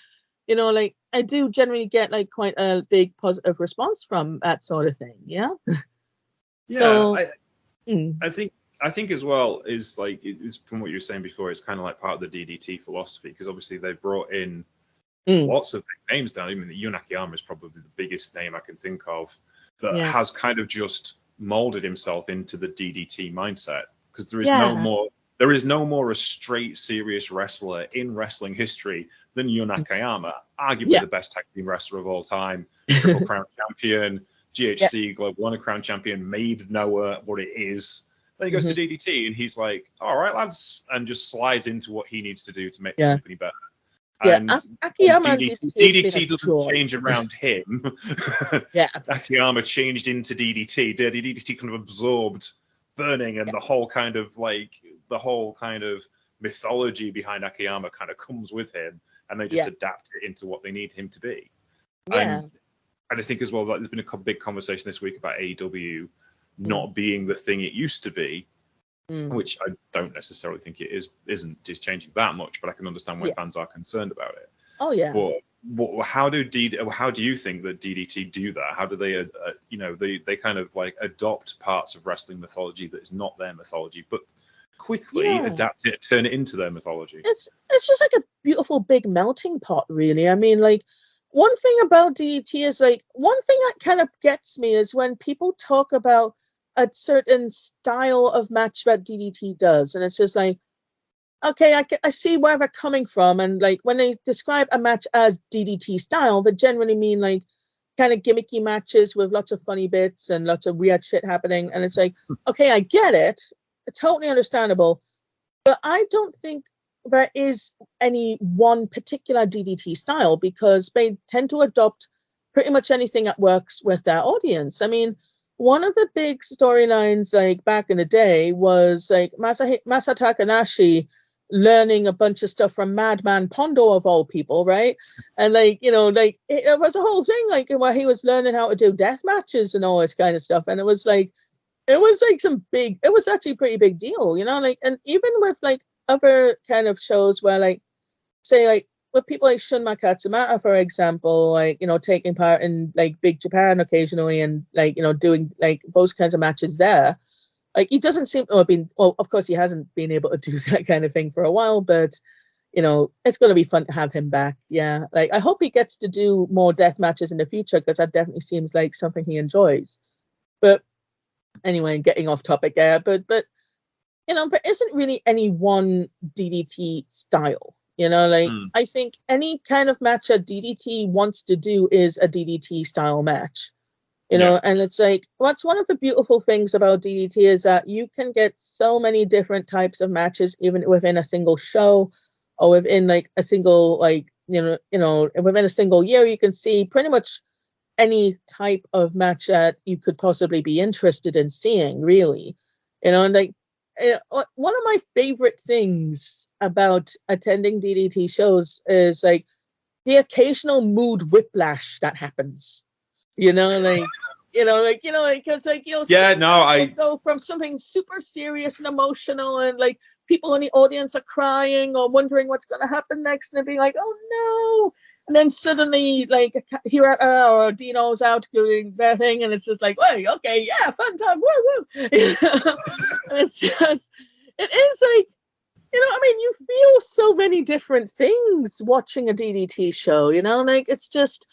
like, I do generally get like quite a big positive response from that sort of thing. Yeah. Yeah. So, I think as well is like, it's from what you were saying before, it's kind of like part of the DDT philosophy, because obviously they brought in lots of big names down. Even Yun Akiyama is probably the biggest name I can think of that has kind of just molded himself into the DDT mindset, because there is no more a straight serious wrestler in wrestling history than Yun Akiyama, arguably the best tag team wrestler of all time, Triple Crown champion, GHC Global Honor Crown champion, made Noah what it is. Then he goes to DDT and he's like, all right, lads, and just slides into what he needs to do to make the company better. And Akiyama DDT doesn't change around him. Akiyama changed into DDT. DDT kind of absorbed Burning, and the whole kind of mythology behind Akiyama kind of comes with him, and they just adapt it into what they need him to be. And I think as well that there's been a big conversation this week about AEW not being the thing it used to be, which I don't necessarily think it isn't changing that much, but I can understand why fans are concerned about it. Oh yeah. But how do you think that DDT do that? How do they, they kind of like adopt parts of wrestling mythology that is not their mythology, but quickly adapt it, turn it into their mythology? It's just like a beautiful big melting pot, really. I mean, like, one thing about DDT is like, one thing that kind of gets me is when people talk about a certain style of match that DDT does, and it's just like, okay, I see where they're coming from, and like when they describe a match as DDT style, they generally mean like kind of gimmicky matches with lots of funny bits and lots of weird shit happening, and it's like, okay, I get it, it's totally understandable, but I don't think there is any one particular DDT style, because they tend to adopt pretty much anything that works with their audience. I mean, one of the big storylines like back in the day was like Masa Takanashi learning a bunch of stuff from Madman Pondo of all people, right? And like, like it was a whole thing like where he was learning how to do death matches and all this kind of stuff, and it was actually a pretty big deal, like, and even with like other kind of shows where like, say like with people like Shunma Katsumata, for example, like, taking part in like Big Japan occasionally and like, doing like those kinds of matches there. Like, he doesn't seem to have been, well, of course he hasn't been able to do that kind of thing for a while, but it's going to be fun to have him back. Yeah. Like, I hope he gets to do more death matches in the future, because that definitely seems like something he enjoys. But anyway, getting off topic there, but there isn't really any one DDT style. I think any kind of match that DDT wants to do is a DDT style match. And it's like, what's one of the beautiful things about DDT is that you can get so many different types of matches, even within a single show, or within like a single, like, within a single year, you can see pretty much any type of match that you could possibly be interested in seeing, really. And like, one of my favorite things about attending DDT shows is like the occasional mood whiplash that happens. Like, because like, I go from something super serious and emotional, and like people in the audience are crying or wondering what's going to happen next, and they're being like, oh no. And then suddenly, like, Hirata or Dino's out doing their thing, and it's just like, hey, okay, yeah, fun time, woo woo. And it's just, it is like, I mean, you feel so many different things watching a DDT show, like, it's just,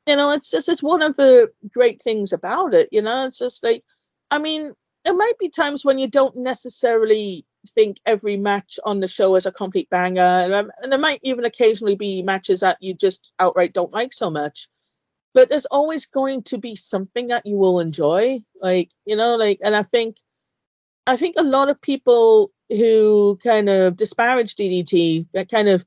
it's one of the great things about it, it's just like, I mean, there might be times when you don't necessarily think every match on the show is a complete banger, and there might even occasionally be matches that you just outright don't like so much. But there's always going to be something that you will enjoy, and I think a lot of people who kind of disparage DDT, that kind of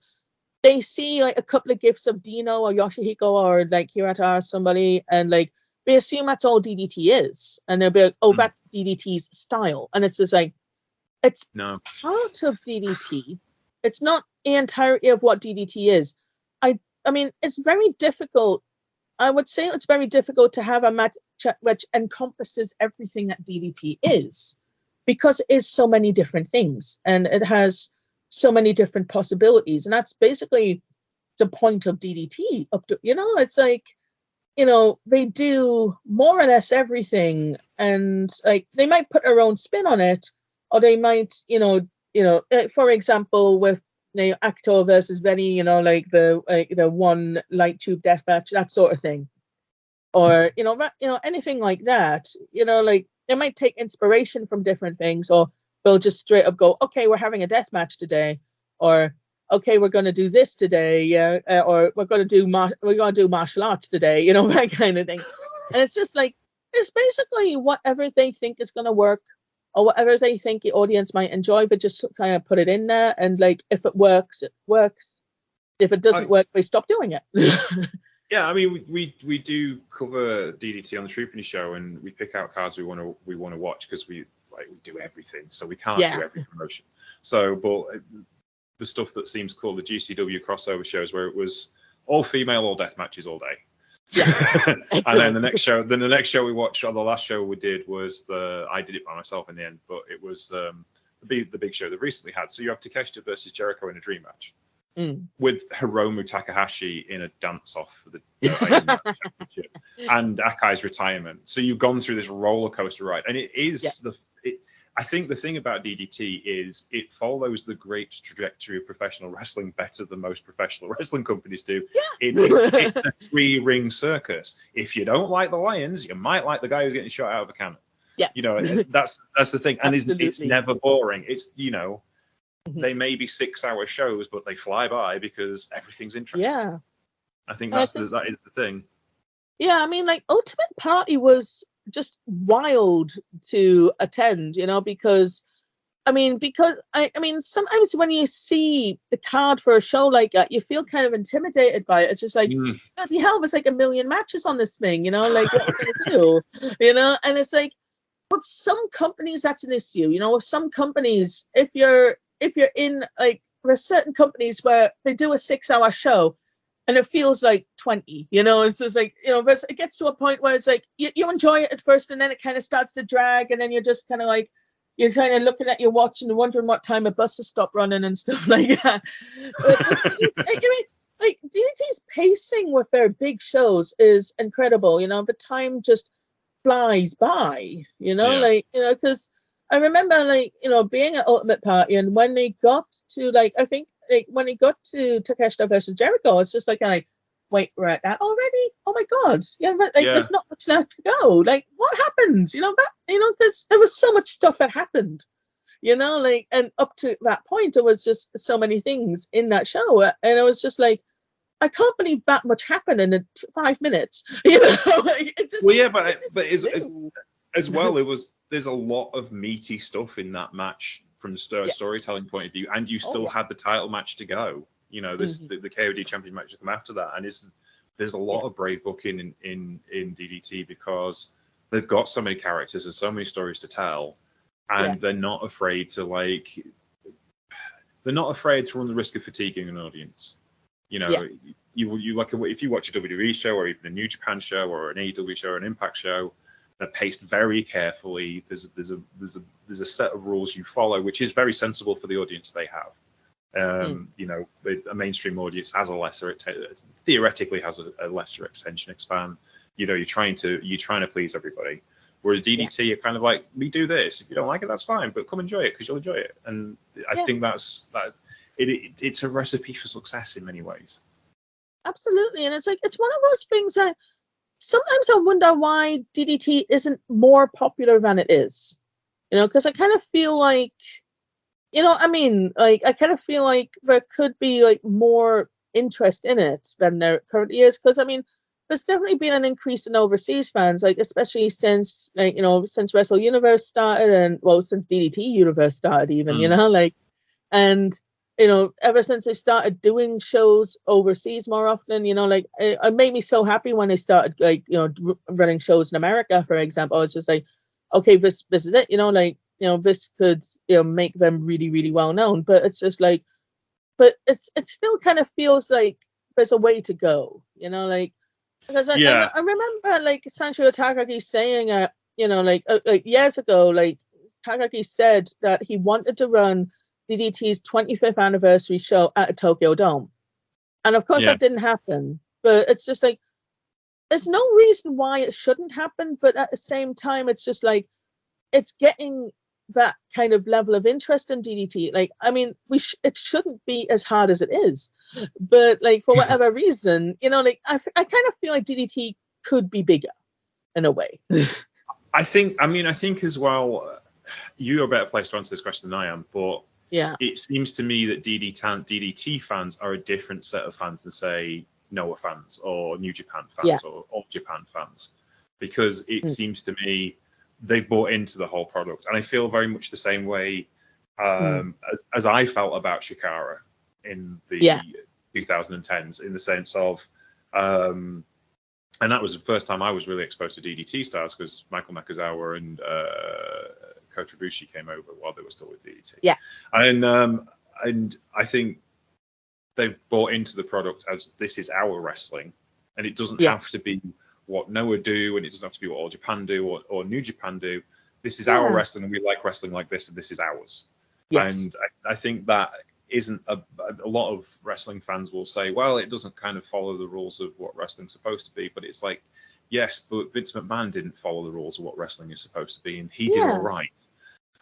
they see like a couple of gifs of Dino or Yoshihiko or like Hirata or somebody, and like they assume that's all DDT is, and they'll be like, "Oh, that's DDT's style," and it's just like it's part of DDT. It's not the entirety of what DDT is. I mean, it's very difficult. I would say it's very difficult to have a match which encompasses everything that DDT is, because it is so many different things and it has so many different possibilities. And that's basically the point of DDT. It's like, they do more or less everything, and like they might put their own spin on it, or they might, for example, with Actor versus Benny, like the one light tube death match, that sort of thing, or anything like that. Like they might take inspiration from different things, or they'll just straight up go, okay, we're having a death match today, or okay, we're going to do this today, or we're going to do martial arts today, that kind of thing. And it's just like it's basically whatever they think is going to work, or whatever they think the audience might enjoy, but just kind of put it in there. And like, if it works, it works. If it doesn't work, we stop doing it. Yeah, I mean, we do cover DDT on the Troopany show, and we pick out cards we want to watch, because we do everything, so we can't do every promotion. So, but the stuff that seems cool, the GCW crossover shows where it was all female, all death matches all day. Yeah. And then the next show we watched, or the last show we did, was I did it by myself in the end, but it was the big show they recently had. So you have Takeshita versus Jericho in a dream match with Hiromu Takahashi in a dance off for the championship and Akai's retirement. So you've gone through this roller coaster ride, and it is I think the thing about DDT is it follows the great trajectory of professional wrestling better than most professional wrestling companies do. Yeah. It's a 3-ring circus. If you don't like the lions, you might like the guy who's getting shot out of a cannon. Yeah. That's the thing. And it's never boring. It's, they may be 6-hour shows, but they fly by because everything's interesting. Yeah. I think that is the thing. Yeah, I mean, like, Ultimate Party was just wild to attend, because sometimes when you see the card for a show like that, you feel kind of intimidated by it. It's just like, bloody hell, there's like 1 million matches on this thing, like what are we gonna do? And it's like, with some companies that's an issue, with some companies, if you're in, like, there's certain companies where they do a 6-hour show and it feels like 20, it's just like, it gets to a point where it's like, you enjoy it at first, and then it kind of starts to drag, and then you're just kind of like, you're kind of looking at your watch and wondering what time a bus has stopped running and stuff like that. But like DDT's pacing with their big shows is incredible. The time just flies by, because I remember, like, being at Ultimate Party, and when they got to, like, I think, like, when it got to Takeshita versus Jericho, it's just like, wait, we're at that already? Oh my god! There's not much left to go. Like, what happened? Because there was so much stuff that happened. And up to that point, there was just so many things in that show, and it was just like, I can't believe that much happened in 5 minutes. As well, there's a lot of meaty stuff in that match from the storytelling point of view, and you still had the title match to go. There's the KOD champion match to come after that, and there's a lot of brave booking in DDT, because they've got so many characters and so many stories to tell, and they're not afraid to run the risk of fatiguing an audience. You like, if you watch a WWE show, or even a New Japan show, or an AEW show, or an Impact show, they're paced very carefully. There's a set of rules you follow, which is very sensible for the audience they have. A mainstream audience has theoretically has a lesser attention span. You're trying to please everybody. Whereas DDT, you're kind of like, we do this. If you don't like it, that's fine, but come enjoy it, because you'll enjoy it. And I think it's a recipe for success in many ways. Absolutely, and it's like, it's one of those things that sometimes I wonder why DDT isn't more popular than it is. Because I kind of feel like, you know, I mean, like, I kind of feel like there could be like more interest in it than there currently is, because I mean, there's definitely been an increase in overseas fans, like especially since, like, you know, since Wrestle Universe started, and well, since DDT Universe started, even, you know, like, and you know, ever since they started doing shows overseas more often, you know, like, it made me so happy when they started, like, you know, running shows in America, for example. I was just like, okay, this is it, you know, like, you know, this could, you know, make them really, really well known. But it's just like, but it still kind of feels like there's a way to go, you know, like, because Yeah. I remember like Sanshiro Takagi saying, you know, like years ago, like Takagi said that he wanted to run DDT's 25th anniversary show at a Tokyo Dome, and of course Yeah. that didn't happen. But it's just like, there's no reason why it shouldn't happen, but at the same time, it's just like, it's getting that kind of level of interest in DDT. Like, I mean, it shouldn't be as hard as it is, but like, for whatever reason, you know, like, I kind of feel like DDT could be bigger in a way. I think as well, you're a better place to answer this question than I am, but Yeah, it seems to me that DDT fans are a different set of fans than, say, Noah fans or New Japan fans, Yeah. or All Japan fans, because it seems to me they bought into the whole product. And I feel very much the same way as I felt about Shikara in the 2010s, in the sense of, and that was the first time I was really exposed to DDT stars, because Michael Nakazawa and Kota Ibushi came over while they were still with DDT. Yeah. And I think they've bought into the product as, this is our wrestling, and it doesn't have to be what Noah do, and it doesn't have to be what All Japan do or New Japan do. This is our wrestling, and we like wrestling like this, and this is ours. Yes. And I think that isn't a lot of wrestling fans will say, well, it doesn't kind of follow the rules of what wrestling's supposed to be. But it's like, yes, but Vince McMahon didn't follow the rules of what wrestling is supposed to be, and he did all right.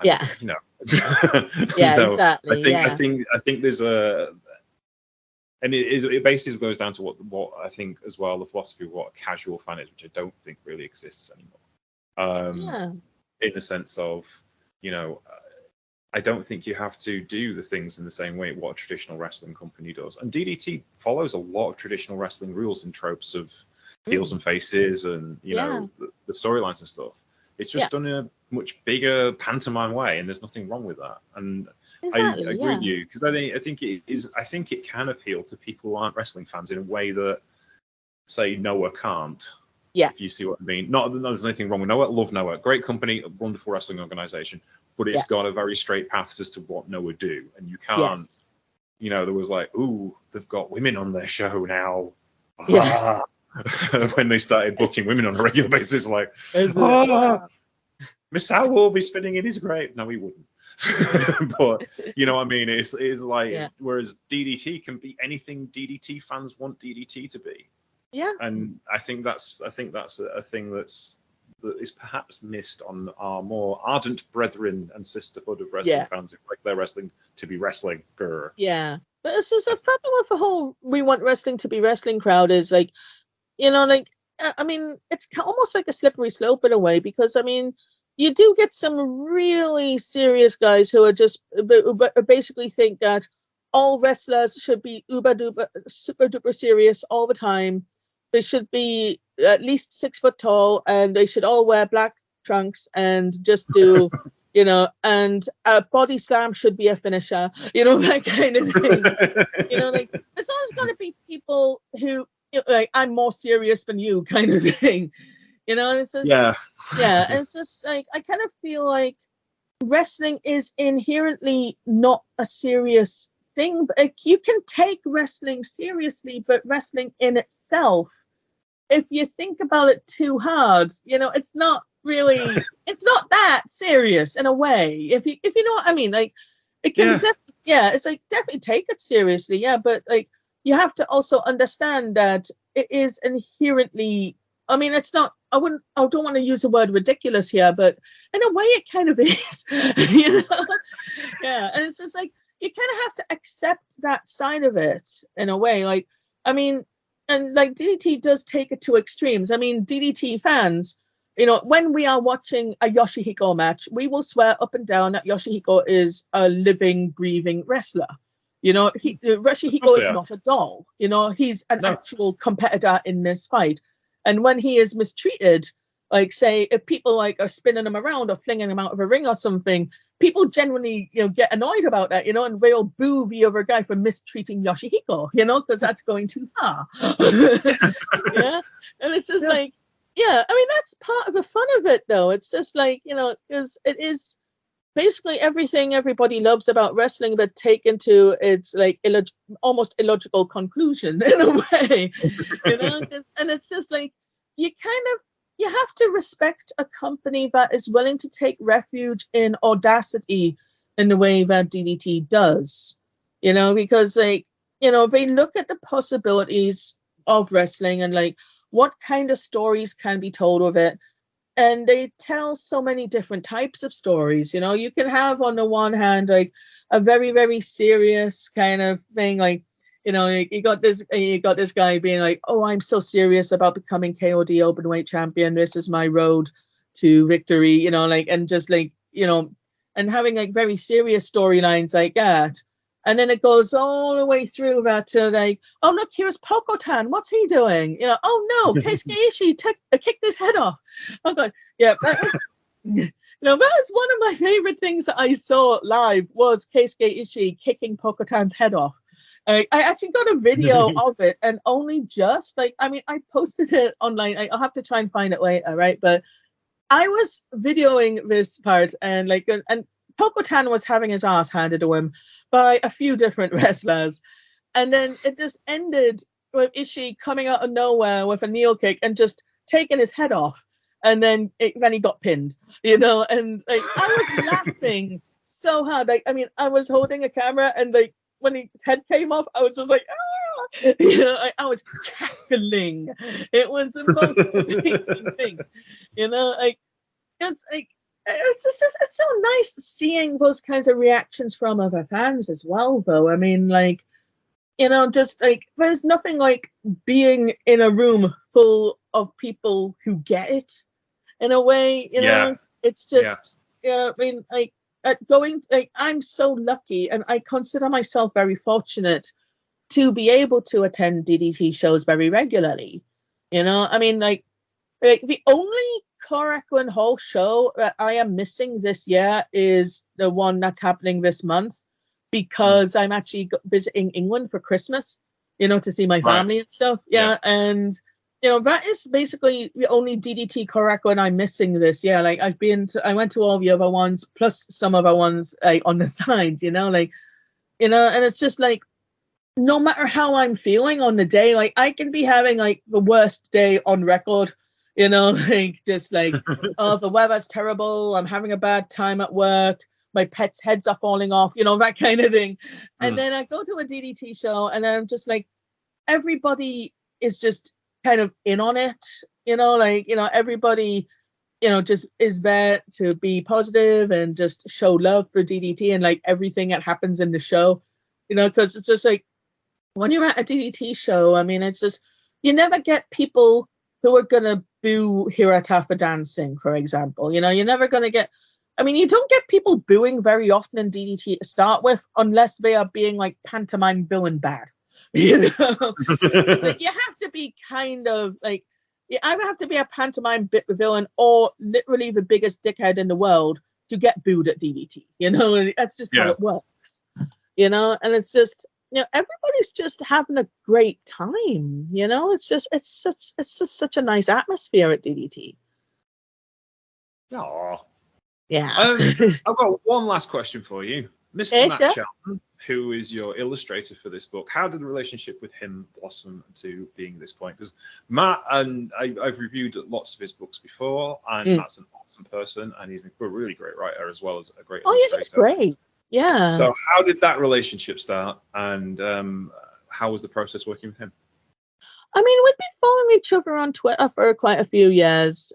And, you know, exactly. I think there's a, and it basically goes down to what I think as well, the philosophy of what a casual fan is, which I don't think really exists anymore. In the sense of, you know, I don't think you have to do the things in the same way what a traditional wrestling company does. And DDT follows a lot of traditional wrestling rules and tropes of heels and faces, and, you know, the storylines and stuff. It's just done in a much bigger pantomime way, and there's nothing wrong with that. And exactly, I agree with you, because I think it is. I think it can appeal to people who aren't wrestling fans in a way that, say, Noah can't. Yeah. If you see what I mean. Not that there's anything wrong with Noah. Love Noah. Great company, a wonderful wrestling organization, but it's got a very straight path as to what Noah do, and you can't. Yes. You know, there was like, ooh, they've got women on their show now. Yeah. When they started booking women on a regular basis, like, Miss Al will be spinning in his grave. No, he wouldn't. But you know what I mean? It's like, whereas DDT can be anything DDT fans want DDT to be. Yeah. And I think that's a thing that is perhaps missed on our more ardent brethren and sisterhood of wrestling fans who like their wrestling to be wrestling. Grr. Yeah. But it's just a problem with the whole "we want wrestling to be wrestling" crowd is like, you know, like, I mean, it's almost like a slippery slope in a way, because I mean, you do get some really serious guys who are just basically think that all wrestlers should be uber duper, super duper serious all the time. They should be at least 6 foot tall, and they should all wear black trunks and just do, you know, and a body slam should be a finisher, you know, that kind of thing. You know, like, there's always going to be people who, you know, like, I'm more serious than you kind of thing. You know, and it's just, and it's just like, I kind of feel like wrestling is inherently not a serious thing. But like, you can take wrestling seriously, but wrestling in itself, if you think about it too hard, you know, it's not really, it's not that serious in a way. If you know what I mean, like, it can it's like, definitely take it seriously, but like, you have to also understand that it is inherently, I mean, it's not, I don't want to use the word ridiculous here, but in a way it kind of is, you know? And it's just like, you kind of have to accept that side of it in a way. Like, I mean, and like, DDT does take it to extremes. I mean, DDT fans you know, when we are watching a Yoshihiko match, we will swear up and down that Yoshihiko is a living, breathing wrestler. You know, Yoshihiko is not a doll. You know, he's an actual competitor in this fight. And when he is mistreated, like say if people like are spinning him around or flinging him out of a ring or something, people generally, you know, get annoyed about that, you know, and they'll boo the other guy for mistreating Yoshihiko, you know, because that's going too far. Yeah. And it's just like, yeah, I mean, that's part of the fun of it, though. It's just like, you know, because it is basically everything everybody loves about wrestling, but taken to its like almost illogical conclusion in a way, you know. And it's just like you have to respect a company that is willing to take refuge in audacity in the way that DDT does, you know, because like, you know, they look at the possibilities of wrestling and like what kind of stories can be told with it. And they tell so many different types of stories. You know, you can have on the one hand like a very, very serious kind of thing, like, you know, you got this guy being like, oh, I'm so serious about becoming KOD openweight champion. This is my road to victory, you know, like, and just like, you know, and having like very serious storylines like that. And then it goes all the way through that to like, oh, look, here's Pokotan. What's he doing? You know, oh, no, Keisuke Ishii kicked his head off. Oh, God. Yeah, that was, you know, that was one of my favorite things that I saw live was Keisuke Ishii kicking Pokotan's head off. I actually got a video of it, and only just, like, I mean, I posted it online. I'll have to try and find it later, right? But I was videoing this part, and like, and Pokotan was having his ass handed to him by a few different wrestlers. And then it just ended with Ishii coming out of nowhere with a knee kick and just taking his head off. And then he got pinned, you know, and like I was laughing so hard. Like, I mean, I was holding a camera and like when his head came off, I was just like, ah! You know, I was cackling. It was the most amazing thing, you know, like, it's like, it's so nice seeing those kinds of reactions from other fans as well, though. I mean, like, you know, just like there's nothing like being in a room full of people who get it in a way, you know. It's just, you know, I mean, like I'm so lucky, and I consider myself very fortunate to be able to attend DDT shows very regularly. You know, I mean, like the only Korakuen Hall show that I am missing this year is the one that's happening this month because I'm actually visiting England for Christmas, you know, to see my family and stuff. Yeah. And, you know, that is basically the only DDT Korakuen I'm missing this year. Like I went to all the other ones plus some other ones like on the side, you know, like, you know, and it's just like, no matter how I'm feeling on the day, like I can be having like the worst day on record. You know, like just like, oh, the weather's terrible. I'm having a bad time at work. My pet's heads are falling off, you know, that kind of thing. And then I go to a DDT show and I'm just like, everybody is just kind of in on it, you know, like, you know, everybody, you know, just is there to be positive and just show love for DDT and like everything that happens in the show, you know, because it's just like when you're at a DDT show, I mean, it's just, you never get people who are going to boo Hirata for dancing, for example. You know, you're never going to get, I mean, you don't get people booing very often in DDT to start with, unless they are being like pantomime villain bad. You know, it's like you have to be kind of like, you either have to be a pantomime villain or literally the biggest dickhead in the world to get booed at DDT. You know, that's just how it works. You know, and it's just, you know, everybody's just having a great time. You know, it's just such a nice atmosphere at DDT. Oh, yeah. I've got one last question for you, Mr. Matt sure. Chapman, who is your illustrator for this book. How did the relationship with him blossom to being this point? Because Matt, and I've reviewed lots of his books before, and Matt's an awesome person, and he's a really great writer as well as a great illustrator. Yeah, he's great. Yeah. So how did that relationship start, and how was the process working with him? I mean, we'd been following each other on Twitter for quite a few years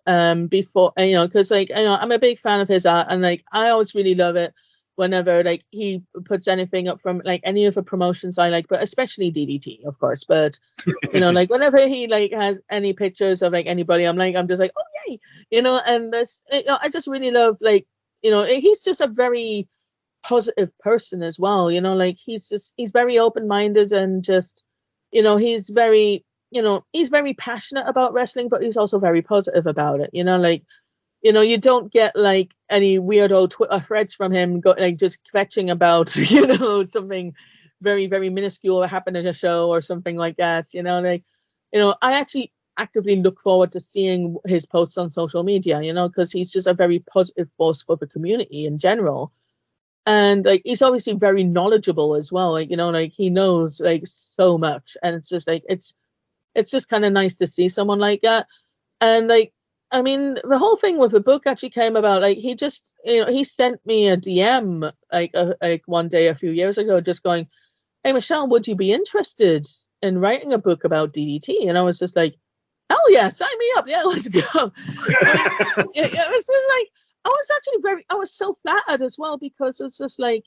before, you know, because like, you know, I'm a big fan of his art, and like I always really love it whenever like he puts anything up from like any of the promotions I like, but especially DDT, of course. But you know, like whenever he like has any pictures of like anybody, I'm just like, oh hi, and this, I just really love, like, he's just a very positive person as well, like he's very open-minded, and just, he's very passionate about wrestling, but he's also very positive about it, like, you don't get like any weirdo Twitter threads from him like just kvetching about, something very, very minuscule that happened at a show or something like that. Like, I actually actively look forward to seeing his posts on social media, because he's just a very positive force for the community in general. And like, he's obviously very knowledgeable as well. Like, like he knows like so much, and it's just like, it's just kind of nice to see someone like that. And like, I mean, the whole thing with the book actually came about, like, he just, he sent me a DM like one day a few years ago, just going, "Hey, Michelle, would you be interested in writing a book about DDT?" And I was just like, "Hell yeah, sign me up. Yeah, let's go." It was just like, I was so flattered as well, because it's just like,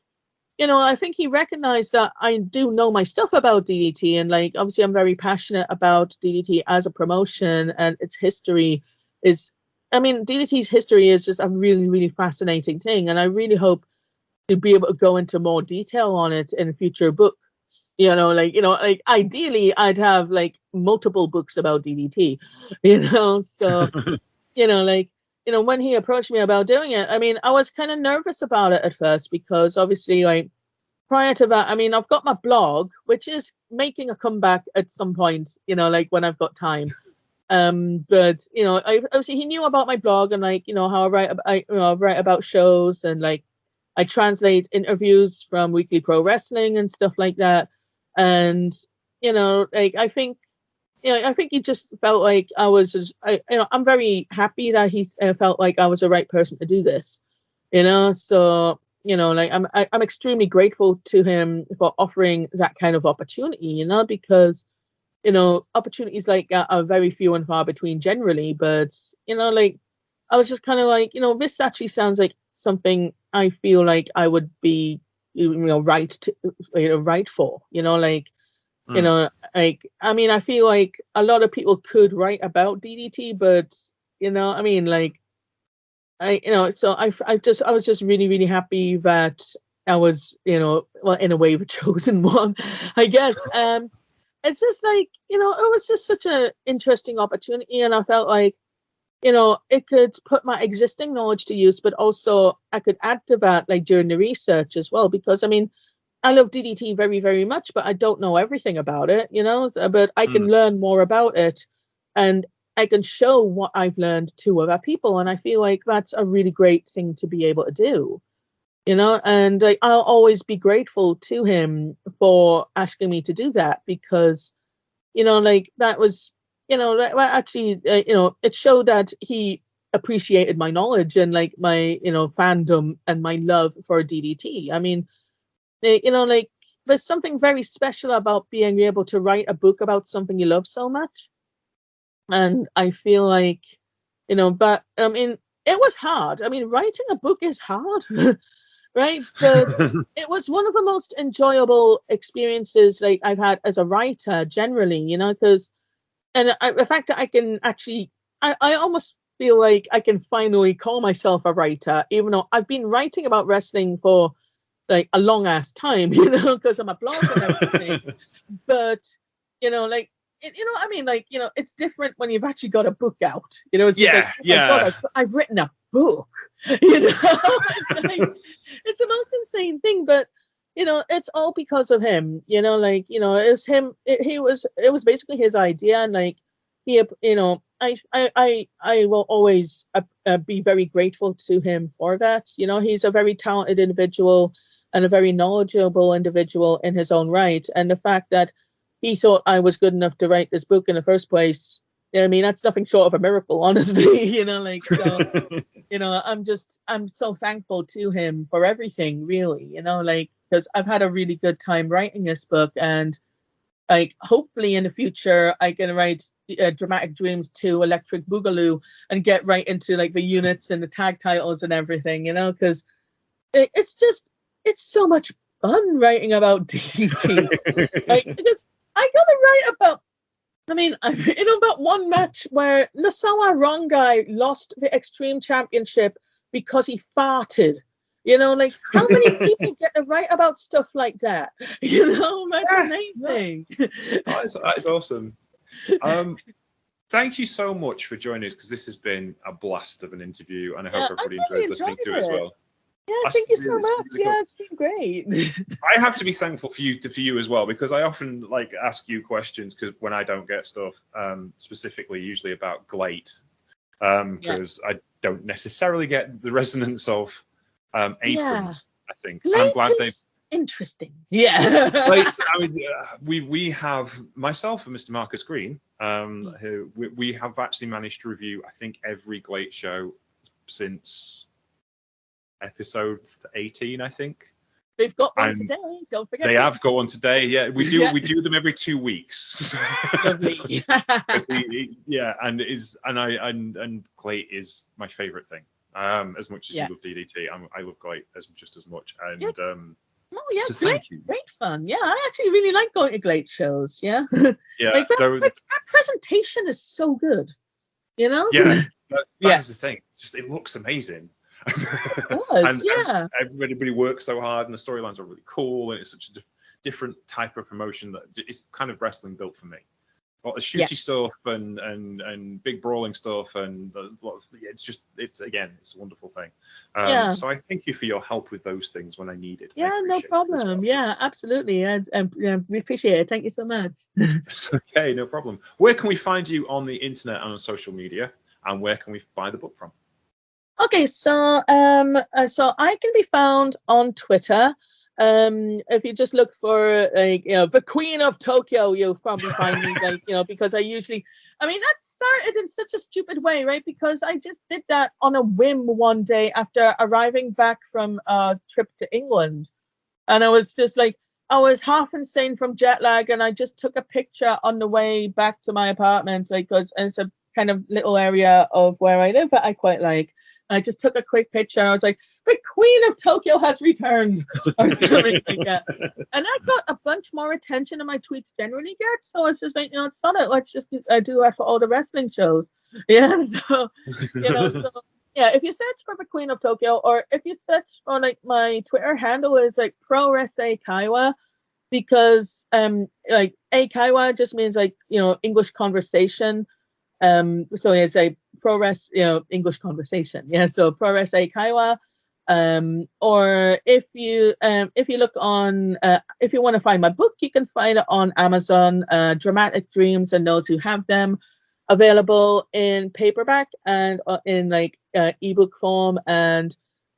I think he recognized that I do know my stuff about DDT, and like, obviously I'm very passionate about DDT as a promotion, and its history is, I mean, DDT's history is just a really, really fascinating thing, and I really hope to be able to go into more detail on it in future books. Like ideally I'd have like multiple books about DDT, so like, when he approached me about doing it, I mean, I was kind of nervous about it at first, because obviously, like, prior to that, I mean, I've got my blog, which is making a comeback at some point, like when I've got time. But obviously he knew about my blog, and like, how I write about shows, and like I translate interviews from Weekly Pro Wrestling and stuff like that. And like, I think he just felt like I was just, I'm very happy that he felt like I was the right person to do this, so like, I'm extremely grateful to him for offering that kind of opportunity, because opportunities like that are very few and far between generally. But like, I was just kind of like, this actually sounds like something I feel like I would be, right to, right for, like, like, I mean, I feel like a lot of people could write about DDT, but I mean, like, so I was just really, really happy that I was, well, in a way, the chosen one, I guess. It's just like, it was just such an interesting opportunity, and I felt like, it could put my existing knowledge to use, but also I could add to that, like, during the research as well, because I mean, I love DDT very, very much, but I don't know everything about it, but I can learn more about it, and I can show what I've learned to other people, and I feel like that's a really great thing to be able to do. And I'll always be grateful to him for asking me to do that, because like, that was, that actually, it showed that he appreciated my knowledge, and like my, fandom, and my love for DDT. I mean, like, there's something very special about being able to write a book about something you love so much. And I feel like, but I mean, it was hard. I mean, writing a book is hard. Right, but it was one of the most enjoyable experiences, like, I've had as a writer generally, because, and the fact that I can actually, I almost feel like I can finally call myself a writer, even though I've been writing about wrestling for like a long ass time, because I'm a blog and everything. But like, I mean, like, it's different when you've actually got a book out. It's just like, oh my God, I've written a book. It's like, it's the most insane thing, but it's all because of him. Like, it was him. It was basically his idea, and like, he, I will always be very grateful to him for that. He's a very talented individual, and a very knowledgeable individual in his own right, and the fact that he thought I was good enough to write this book in the first place, I mean, that's nothing short of a miracle, honestly. Like, so, I'm so thankful to him for everything, really, like, because I've had a really good time writing this book, and like, hopefully in the future I can write Dramatic Dreams 2 Electric Boogaloo, and get right into like the units and the tag titles and everything, because it's so much fun writing about DDT. Like, because I gotta write about I mean, about one match where Nasawa Rongai lost the Extreme Championship because he farted. Like how many people get to write about stuff like that? That's amazing. That's awesome. Thank you so much for joining us, because this has been a blast of an interview, and I hope everybody enjoys listening to it as well. Yeah, thank you so much. It's been great. I have to be thankful for you as well, because I often ask you questions when I don't get stuff, specifically usually about Glate, because I don't necessarily get the resonance of aprons. I think. Glate, and I'm glad they. Interesting. Yeah. I mean, we have myself and Mr. Marcus Green, who we have actually managed to review, I think, every Glate show since episode 18, I think. They've got one today. Don't forget. They have got one today. Yeah, we do. We do them every 2 weeks. Lovely. And Glate is my favorite thing. As much as you love DDT, I love Glate just as much. And so thank you. Great fun. Yeah, I actually really like going to Glate shows. Yeah. Yeah. That presentation is so good. Yeah. That's the thing. It looks amazing. It does, and everybody works so hard, and the storylines are really cool, and it's such a different type of promotion that it's kind of wrestling built for me. A lot of shooty stuff and big brawling stuff, and a lot of, it's a wonderful thing. So I thank you for your help with those things when I need it. Yeah, no problem. Well. Yeah, absolutely. We appreciate it. Thank you so much. It's okay, no problem. Where can we find you on the internet and on social media, and where can we buy the book from? Okay, so I can be found on Twitter. If you just look for the Queen of Tokyo, you'll probably find me because that started in such a stupid way, right? Because I just did that on a whim one day after arriving back from a trip to England, and I was just I was half insane from jet lag, and I just took a picture on the way back to my apartment, because it's a kind of little area of where I live that I quite like. I just took a quick picture, and I was like, the Queen of Tokyo has returned, or something like that. And I got a bunch more attention than my tweets generally get. So it's just it's not it. Let's just do that for all the wrestling shows. Yeah. So, if you search for the Queen of Tokyo, or if you search for my Twitter handle is Pro Wrestling Kaiwa, because Kaiwa just means English conversation. So it's a pro wrestling, English conversation. Yeah. So Pro Wrestling Kaiwa. Or if you look on, if you want to find my book, you can find it on Amazon. Dramatic Dreams and Those Who Have Them, available in paperback and in ebook form. And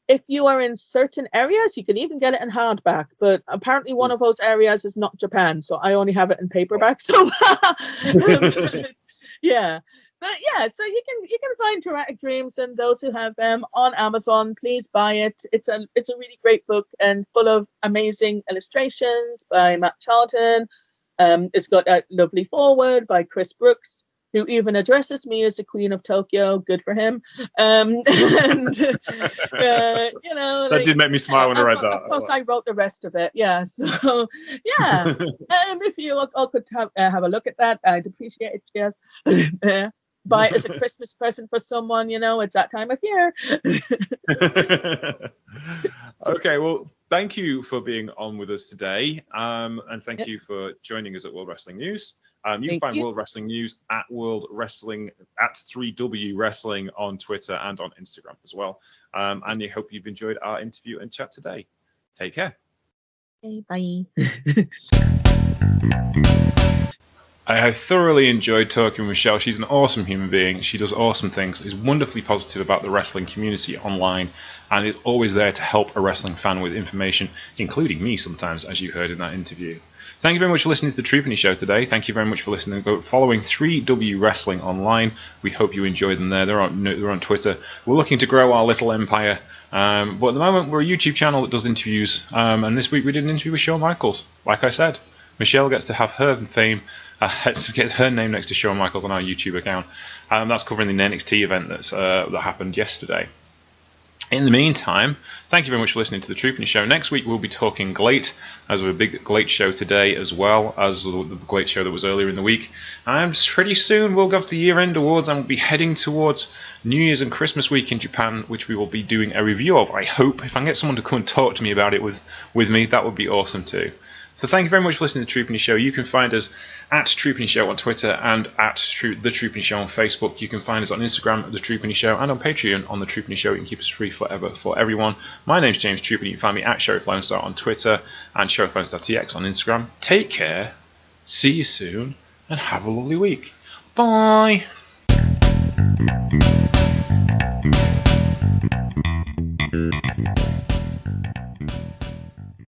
if you are in certain areas, you can even get it in hardback. But apparently, one of those areas is not Japan, so I only have it in paperback. So yeah. But yeah, so you can find Dramatic Dreams and Those Who Have Them on Amazon. Please buy it. It's a really great book and full of amazing illustrations by Matt Charlton. It's got a lovely foreword by Chris Brooks, who even addresses me as the Queen of Tokyo. Good for him. And that did make me smile when I read that. Of course, I wrote the rest of it. Yeah. So yeah, if you all could have a look at that, I'd appreciate it. Yes. Buy it as a Christmas present for someone, it's that time of year. Okay, well, thank you for being on with us today. And thank you for joining us at World Wrestling News. You can find World Wrestling News at World Wrestling at 3W Wrestling on Twitter and on Instagram as well. And I hope you've enjoyed our interview and chat today. Take care. Okay, bye. I have thoroughly enjoyed talking with Michelle. She's an awesome human being. She does awesome things, is wonderfully positive about the wrestling community online, and is always there to help a wrestling fan with information, including me sometimes, as you heard in that interview. Thank you very much for listening to the Troopany Show today. Thank you very much for listening and following 3W Wrestling online. We hope you enjoyed them there. They're on Twitter. We're looking to grow our little empire. But at the moment, we're a YouTube channel that does interviews. And this week we did an interview with Shawn Michaels. Like I said, Michelle gets to have her fame. Let's get her name next to Shawn Michaels on our YouTube account. That's covering the NXT event that happened yesterday. In the meantime, thank you very much for listening to the Troopany Show. Next week we'll be talking Glate, as we have a big Glate show today, as well as the Glate show that was earlier in the week. And pretty soon we'll go to the year-end awards and we'll be heading towards New Year's and Christmas week in Japan, which we will be doing a review of, I hope. If I can get someone to come and talk to me about it with me, that would be awesome too. So thank you very much for listening to the Troopany Show. You can find us at Troopany Show on Twitter and at The Troopany Show on Facebook. You can find us on Instagram at The Troopany Show and on Patreon on The Troopany Show. You can keep us free forever for everyone. My name's James Troopany. You can find me at Sheriff Lone Star on Twitter and Sheriff Lone Star TX on Instagram. Take care, see you soon, and have a lovely week. Bye!